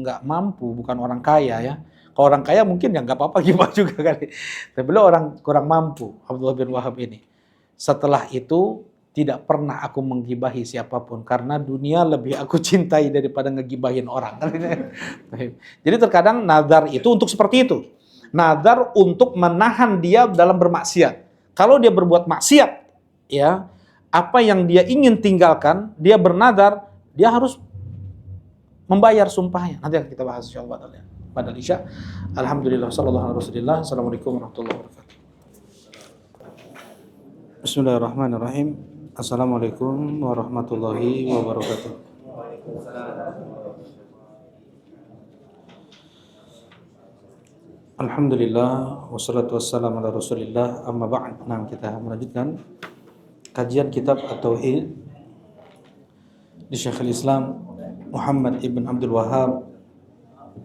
nggak mampu, bukan orang kaya ya. Kalau orang kaya mungkin ya nggak apa-apa gibah juga kali. Tapi beliau orang kurang mampu, Abdullah bin Wahab ini. Setelah itu tidak pernah aku menggibahi siapapun karena dunia lebih aku cintai daripada ngegibahin orang. Jadi terkadang nazar itu untuk seperti itu. Nazar untuk menahan dia dalam bermaksiat. Kalau dia berbuat maksiat, ya, apa yang dia ingin tinggalkan, dia bernazar, dia harus membayar sumpahnya. Nanti akan kita bahas insyaallah pada Isya. Alhamdulillah sallallahu alaihi wasallam. Assalamualaikum warahmatullahi wabarakatuh. Bismillahirrahmanirrahim. Assalamualaikum warahmatullahi wabarakatuh. Alhamdulillah wassalatu wassalamu ala Rasulillah amma ba'd. Nah, kita melanjutkan kajian kitab At-Tauhid di Syekhul Islam Muhammad ibn Abdul Wahhab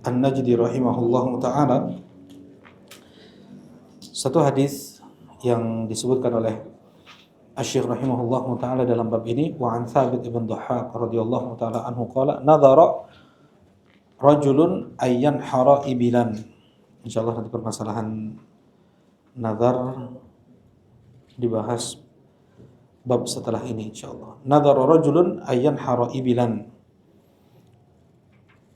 An-Najdi rahimahullahu taala. Satu hadis yang disebutkan oleh Asy-Syaikh rahimahullahu taala dalam bab ini, wa an Thabit ibn Dhahhak radhiyallahu taala anhu qala nadhara rajulun ayyan hara ibilan. Insyaallah nanti permasalahan nazar dibahas bab setelah ini insyaallah. Nadhara rajulun ayyan hara ibilan.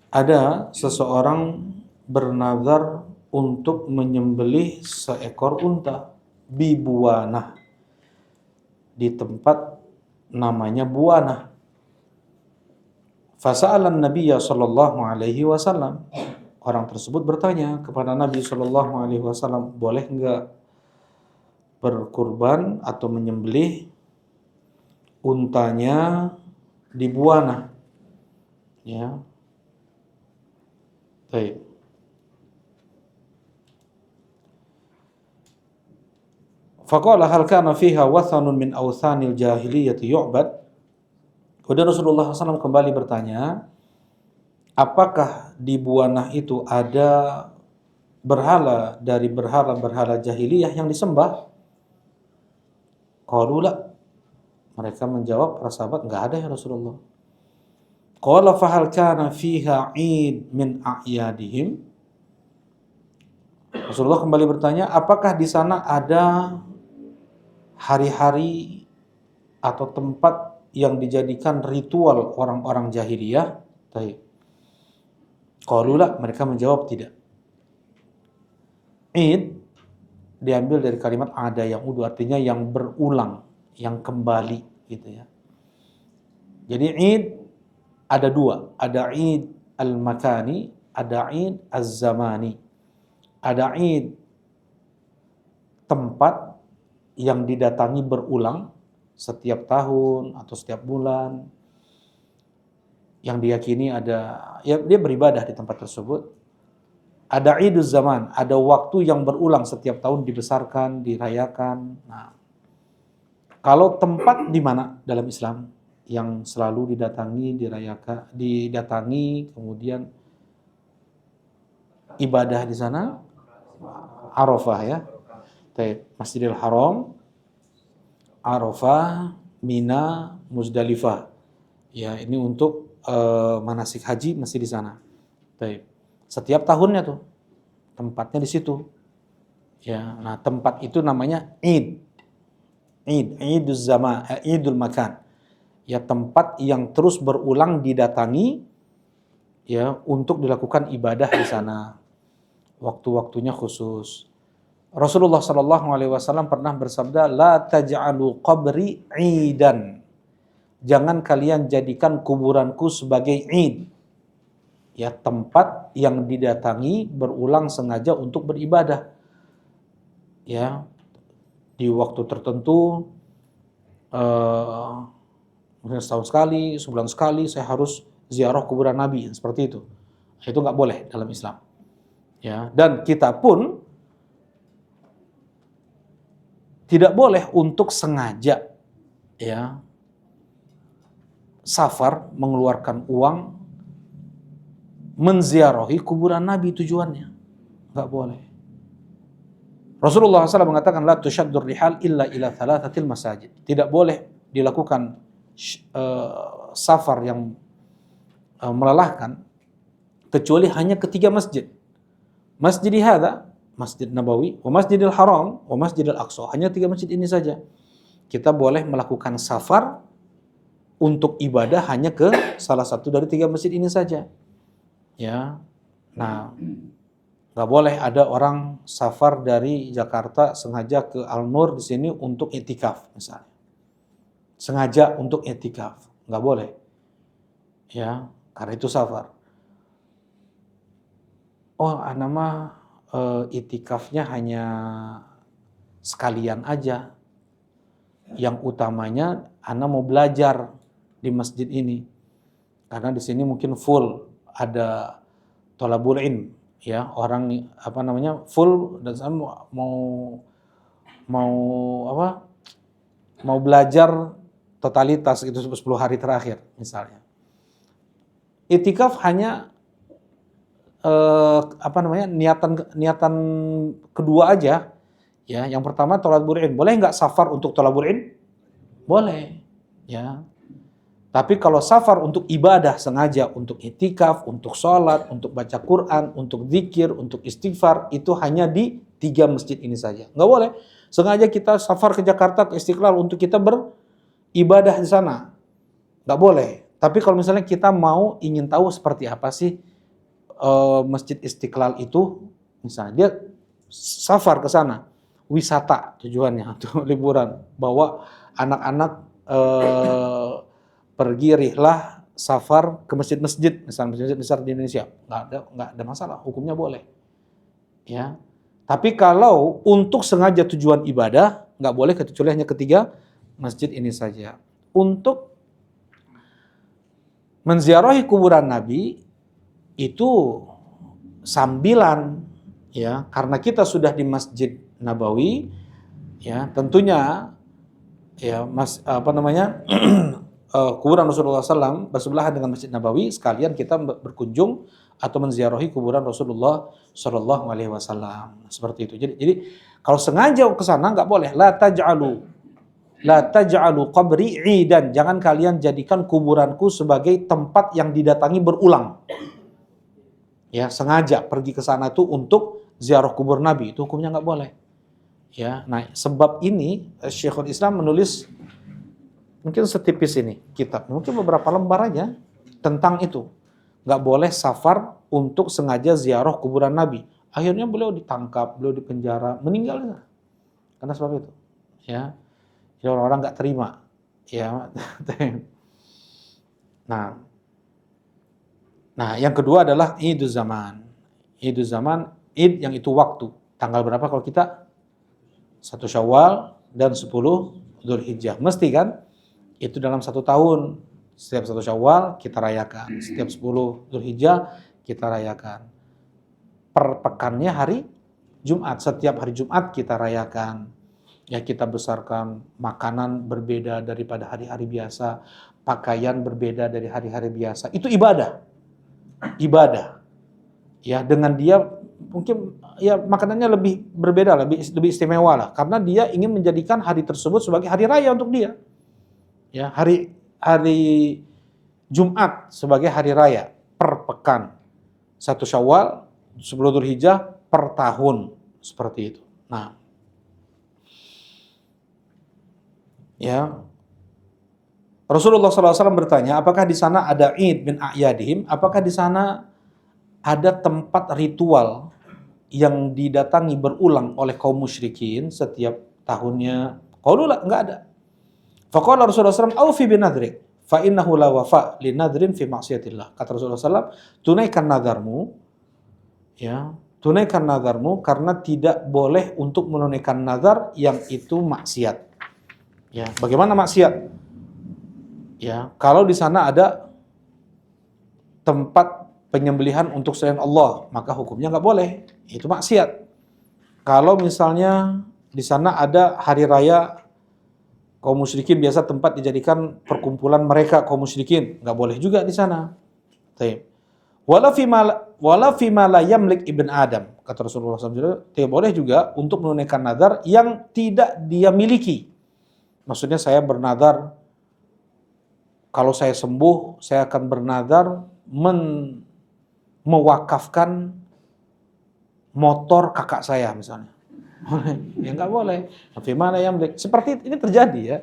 Ada seseorang bernazar untuk menyembelih seekor unta bi buwanah, di tempat namanya Buanah. Fasa'alan Nabiyya sallallahu alaihi wasallam. Orang tersebut bertanya kepada Nabi sallallahu alaihi wasallam, boleh enggak berkurban atau menyembelih untanya di Buanah? Ya, baik. Faqala hal kana fiha wathanun min awthanil jahiliyyati yu'bad? Kemudian Rasulullah SAW kembali bertanya, apakah di Buanah itu ada berhala dari berhala-berhala jahiliyah yang disembah? Qalu la. Mereka menjawab, para sahabat, enggak ada ya Rasulullah. Qala fahal kana fiha 'id min a'yadihim? Rasulullah kembali bertanya, apakah di sana ada hari-hari atau tempat yang dijadikan ritual orang-orang jahiliyah? Baik. Qalu la, mereka menjawab tidak. Id diambil dari kalimat ada yang udu, artinya yang berulang, yang kembali gitu ya. Jadi Id ada dua, ada Id al-makani, ada Id az-zamani. Ada Id tempat yang didatangi berulang setiap tahun atau setiap bulan, yang diyakini ada, ya dia beribadah di tempat tersebut. Ada Iduz Zaman, ada waktu yang berulang setiap tahun dibesarkan, dirayakan. Nah, kalau tempat di mana dalam Islam yang selalu didatangi, dirayakan, didatangi, kemudian ibadah di sana, Arafah ya. Masjidil Haram, Arafah, Mina, Muzdalifah. Ya, ini untuk manasik haji masih di sana. Setiap tahunnya tuh tempatnya di situ. Ya, nah tempat itu namanya Id. Iduz Zaman, Idul Makan. Ya, tempat yang terus berulang didatangi ya untuk dilakukan ibadah di sana. Waktu-waktunya khusus. Rasulullah sallallahu alaihi wasallam pernah bersabda, "La taj'alu qabri 'idan." Jangan kalian jadikan kuburanku sebagai Id. Ya, tempat yang didatangi berulang sengaja untuk beribadah. Ya, di waktu tertentu, mungkin setahun sekali, sebulan sekali, saya harus ziarah kuburan Nabi, seperti itu. Itu nggak boleh dalam Islam. Ya, dan kita pun tidak boleh untuk sengaja, ya, safar mengeluarkan uang menziarahi kuburan Nabi tujuannya. Enggak boleh. Rasulullah SAW mengatakan, la tushaddur rihal illa ila thalathatil masajid. Tidak boleh dilakukan safar yang melelahkan kecuali hanya ketiga masjid. Masjid hadza, Masjid Nabawi, wa Masjidil Haram, wa Masjidil Aqsa. Hanya tiga masjid ini saja. Kita boleh melakukan safar untuk ibadah hanya ke salah satu dari tiga masjid ini saja. Ya, nah, nggak boleh ada orang safar dari Jakarta sengaja ke Al-Nur di sini untuk i'tikaf misalnya. Sengaja untuk i'tikaf, nggak boleh. Ya, karena itu safar. Oh, nama i'tikafnya hanya sekalian aja. Yang utamanya ana mau belajar di masjid ini. Karena di sini mungkin full ada thalabul ilm, ya, orang full dan saya mau belajar totalitas gitu 10 hari terakhir misalnya. Iktikaf hanya niatan kedua aja, ya. Yang pertama thalabul ilm. Boleh nggak safar untuk thalabul ilm? Boleh, ya. Tapi kalau safar untuk ibadah sengaja, untuk i'tikaf, untuk sholat, untuk baca Quran, untuk zikir, untuk istighfar, itu hanya di tiga masjid ini saja. Nggak boleh. Sengaja kita safar ke Jakarta, ke Istiqlal untuk kita beribadah di sana. Nggak boleh. Tapi kalau misalnya kita ingin tahu seperti apa sih Masjid Istiqlal itu, misalnya dia safar ke sana, wisata tujuannya, untuk liburan, bawa anak-anak pergi rihlah safar ke masjid-masjid, misalnya masjid besar di Indonesia, nggak ada masalah, hukumnya boleh, ya. Tapi kalau untuk sengaja tujuan ibadah, nggak boleh kecuali hanya ketiga masjid ini saja. Untuk menziarahi kuburan Nabi itu sambilan, ya, karena kita sudah di Masjid Nabawi, ya, tentunya ya kuburan Rasulullah SAW bersebelahan dengan Masjid Nabawi, sekalian kita berkunjung atau menziarahi kuburan Rasulullah Shallallahu Alaihi Wasallam, seperti itu. Jadi kalau sengaja ke sana nggak boleh. La taj'alu qabri 'idan. Jangan kalian jadikan kuburanku sebagai tempat yang didatangi berulang. Ya, sengaja pergi ke sana itu untuk ziarah kubur Nabi, itu hukumnya nggak boleh. Ya, nah sebab ini Syekhul Islam menulis mungkin setipis ini kitab, mungkin beberapa lembar aja tentang itu. Nggak boleh safar untuk sengaja ziarah kuburan Nabi. Akhirnya beliau ditangkap, beliau dipenjara, meninggal karena sebab itu. Ya, jadi orang-orang nggak terima. Ya, nah yang kedua adalah Idul Zaman. Idul Zaman, Id yang itu waktu. Tanggal berapa kalau kita? 1 Syawal dan 10 Dzulhijjah. Mesti kan? Itu dalam 1 tahun. Setiap 1 Syawal kita rayakan. Setiap 10 Dzulhijjah kita rayakan. Per pekannya hari Jumat. Setiap hari Jumat kita rayakan. Ya, kita besarkan makanan berbeda daripada hari-hari biasa. Pakaian berbeda dari hari-hari biasa. Itu ibadah. Ibadah. Ya, dengan dia mungkin ya makanannya lebih berbeda, lebih istimewa lah, karena dia ingin menjadikan hari tersebut sebagai hari raya untuk dia. Ya, hari Jumat sebagai hari raya per pekan. 1 Syawal, 10 Dzulhijjah per tahun, seperti itu. Nah, ya, Rasulullah SAW bertanya, apakah di sana ada Id min a'yadihim? Apakah di sana ada tempat ritual yang didatangi berulang oleh kaum musyrikin setiap tahunnya? Qalu la, enggak ada. Faqala Rasulullah SAW, aufi bin nadrik, fa innahu la wafa li nadrin fi ma'siyatillah. Kata Rasulullah SAW, tunaikan nadarmu, ya, tunaikan nadarmu karena tidak boleh untuk menunaikan nazar yang itu maksiat. Ya, bagaimana maksiat? Ya, kalau di sana ada tempat penyembelihan untuk selain Allah, maka hukumnya nggak boleh. Itu maksiat. Kalau misalnya di sana ada hari raya kaum musyrikin, biasa tempat dijadikan perkumpulan mereka kaum musyrikin, nggak boleh juga di sana. Wala fima la yamlik ibn Adam, kata Rasulullah SAW, tidak boleh juga untuk menunaikan nazar yang tidak dia miliki. Maksudnya saya bernazar, kalau saya sembuh, saya akan bernazar mewakafkan motor kakak saya misalnya. Ya nggak boleh. Tapi mana yang seperti ini terjadi ya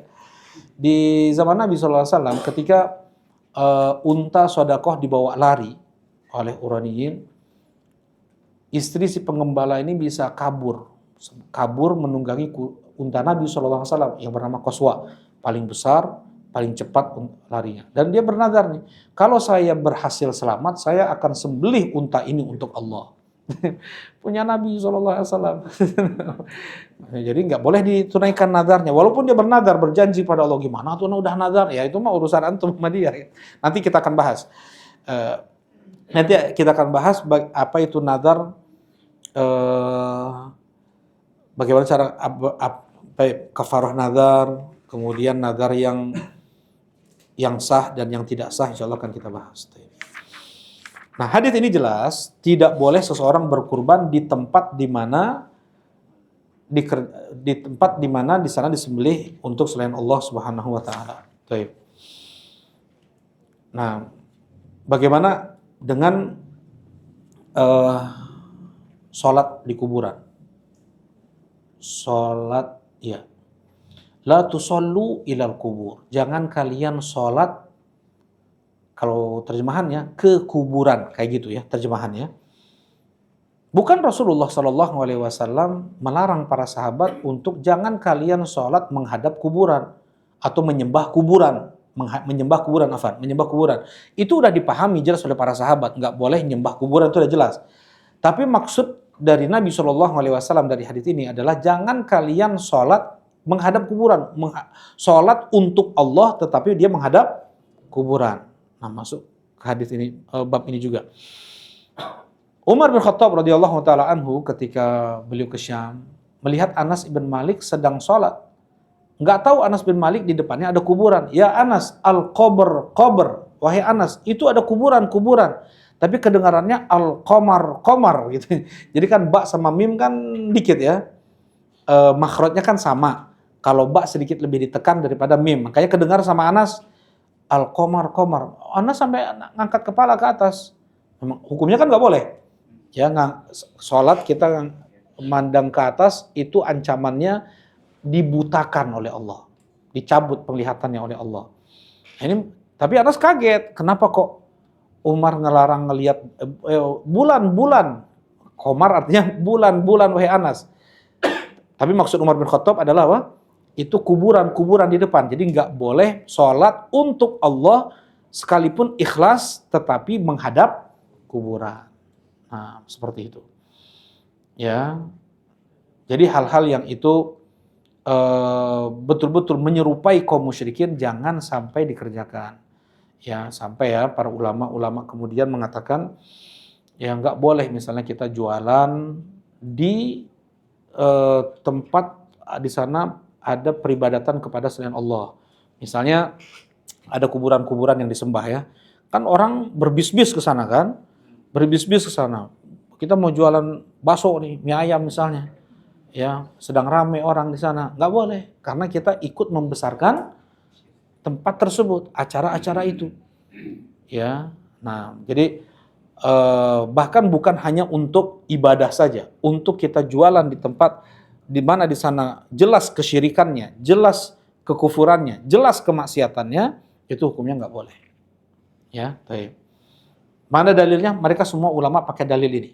di zaman Nabi SAW ketika unta sodakoh dibawa lari oleh Uraniyin, istri si pengembala ini bisa kabur menunggangi unta Nabi SAW yang bernama Qaswa, paling besar, paling cepat larinya. Dan dia bernazar nih, kalau saya berhasil selamat, saya akan sembelih unta ini untuk Allah. Punya Nabi SAW. Jadi nggak boleh ditunaikan nazarnya. Walaupun dia bernazar, berjanji pada Allah, gimana tuh udah nazar? Ya itu mah urusan antum sama dia. Nanti kita akan bahas. Apa itu nazar, bagaimana cara kafarah nazar, kemudian nazar yang sah dan yang tidak sah, insya Allah akan kita bahas. Nah, hadis ini jelas tidak boleh seseorang berkurban di tempat di mana di sana disembelih untuk selain Allah Subhanahu wa taala. Nah, bagaimana dengan sholat di kuburan? Sholat, ya. La tusallu ilal kubur. Jangan kalian sholat, kalau terjemahannya, ke kuburan, kayak gitu ya terjemahannya. Bukan Rasulullah SAW melarang para sahabat untuk jangan kalian sholat menghadap kuburan atau menyembah kuburan. Menyembah kuburan. Itu udah dipahami jelas oleh para sahabat, nggak boleh menyembah kuburan, itu udah jelas. Tapi maksud dari Nabi SAW dari hadits ini adalah jangan kalian sholat menghadap kuburan, sholat untuk Allah tetapi dia menghadap kuburan. Nah, masuk ke hadis ini, bab ini juga. Umar bin Khattab radhiyallahu taala anhu ketika beliau ke Syam melihat Anas bin Malik sedang sholat. Nggak tahu Anas bin Malik di depannya ada kuburan. Ya Anas, al-qabr, qabr. Wahai Anas, itu ada kuburan. Tapi kedengarannya al-qamar, qamar gitu. Jadi kan ba sama mim kan dikit ya. Makhrajnya kan sama. Kalau ba sedikit lebih ditekan daripada mim. Makanya kedengar sama Anas al-qamar, qamar. Anas sampai ngangkat kepala ke atas. Memang hukumnya kan nggak boleh. Ya, sholat kita memandang ke atas itu ancamannya dibutakan oleh Allah, dicabut penglihatannya oleh Allah. Ini tapi Anas kaget, kenapa kok Umar ngelarang ngelihat bulan-bulan? Qamar artinya bulan-bulan wahai Anas. Tapi maksud Umar bin Khattab adalah apa? Itu kuburan di depan. Jadi nggak boleh sholat untuk Allah sekalipun ikhlas tetapi menghadap kuburan. Nah, seperti itu. Ya. Jadi hal-hal yang itu betul-betul menyerupai kaum musyrikin jangan sampai dikerjakan. Ya, sampai ya para ulama-ulama kemudian mengatakan ya nggak boleh misalnya kita jualan di tempat di sana ada peribadatan kepada selain Allah. Misalnya ada kuburan-kuburan yang disembah ya. Kan orang berbisnis ke sana kan? Berbisnis ke sana. Kita mau jualan bakso nih, mie ayam misalnya. Ya, sedang ramai orang di sana. Nggak boleh, karena kita ikut membesarkan tempat tersebut, acara-acara itu. Ya. Nah, jadi bahkan bukan hanya untuk ibadah saja, untuk kita jualan di tempat di mana di sana jelas kesyirikannya, jelas kekufurannya, jelas kemaksiatannya, itu hukumnya nggak boleh. Ya, baik. Mana dalilnya? Mereka semua ulama pakai dalil ini.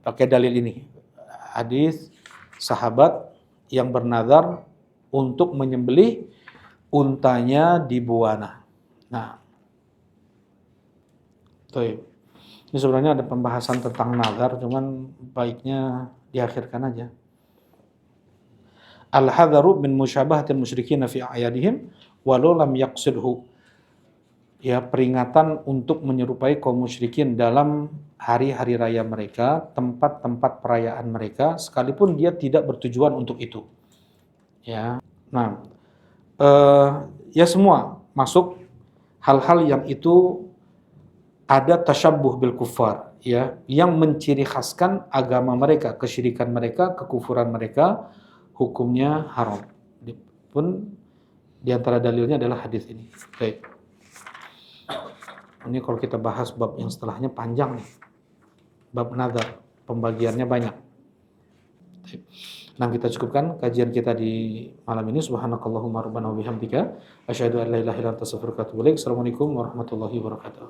Pakai dalil ini. Hadis sahabat yang bernazar untuk menyembelih untanya di Buana. Nah, baik. Ini sebenarnya ada pembahasan tentang nazar, cuman baiknya diakhirkan aja. Al-hadharu min musyabahatil musyrikin fi a'yadihim walau lam yaqsidhu. Ya, peringatan untuk menyerupai kaum musyrikin dalam hari-hari raya mereka, tempat-tempat perayaan mereka, sekalipun dia tidak bertujuan untuk itu. Ya, nah, ya semua masuk hal-hal yang itu ada tasyabbuh bil kuffar, ya, yang menciri khaskan agama mereka, kesyirikan mereka, kekufuran mereka, hukumnya haram. Pun di antara dalilnya adalah hadis ini. Baik. Ini kalau kita bahas bab yang setelahnya panjang nih. Bab nazar, pembagiannya banyak. Nah, kita cukupkan kajian kita di malam ini. Subhanakallahumma rabbana wa bihamdika asyhadu an la ilaha illa anta astaghfiruka wa atubu ilaik. Assalamualaikum warahmatullahi wabarakatuh.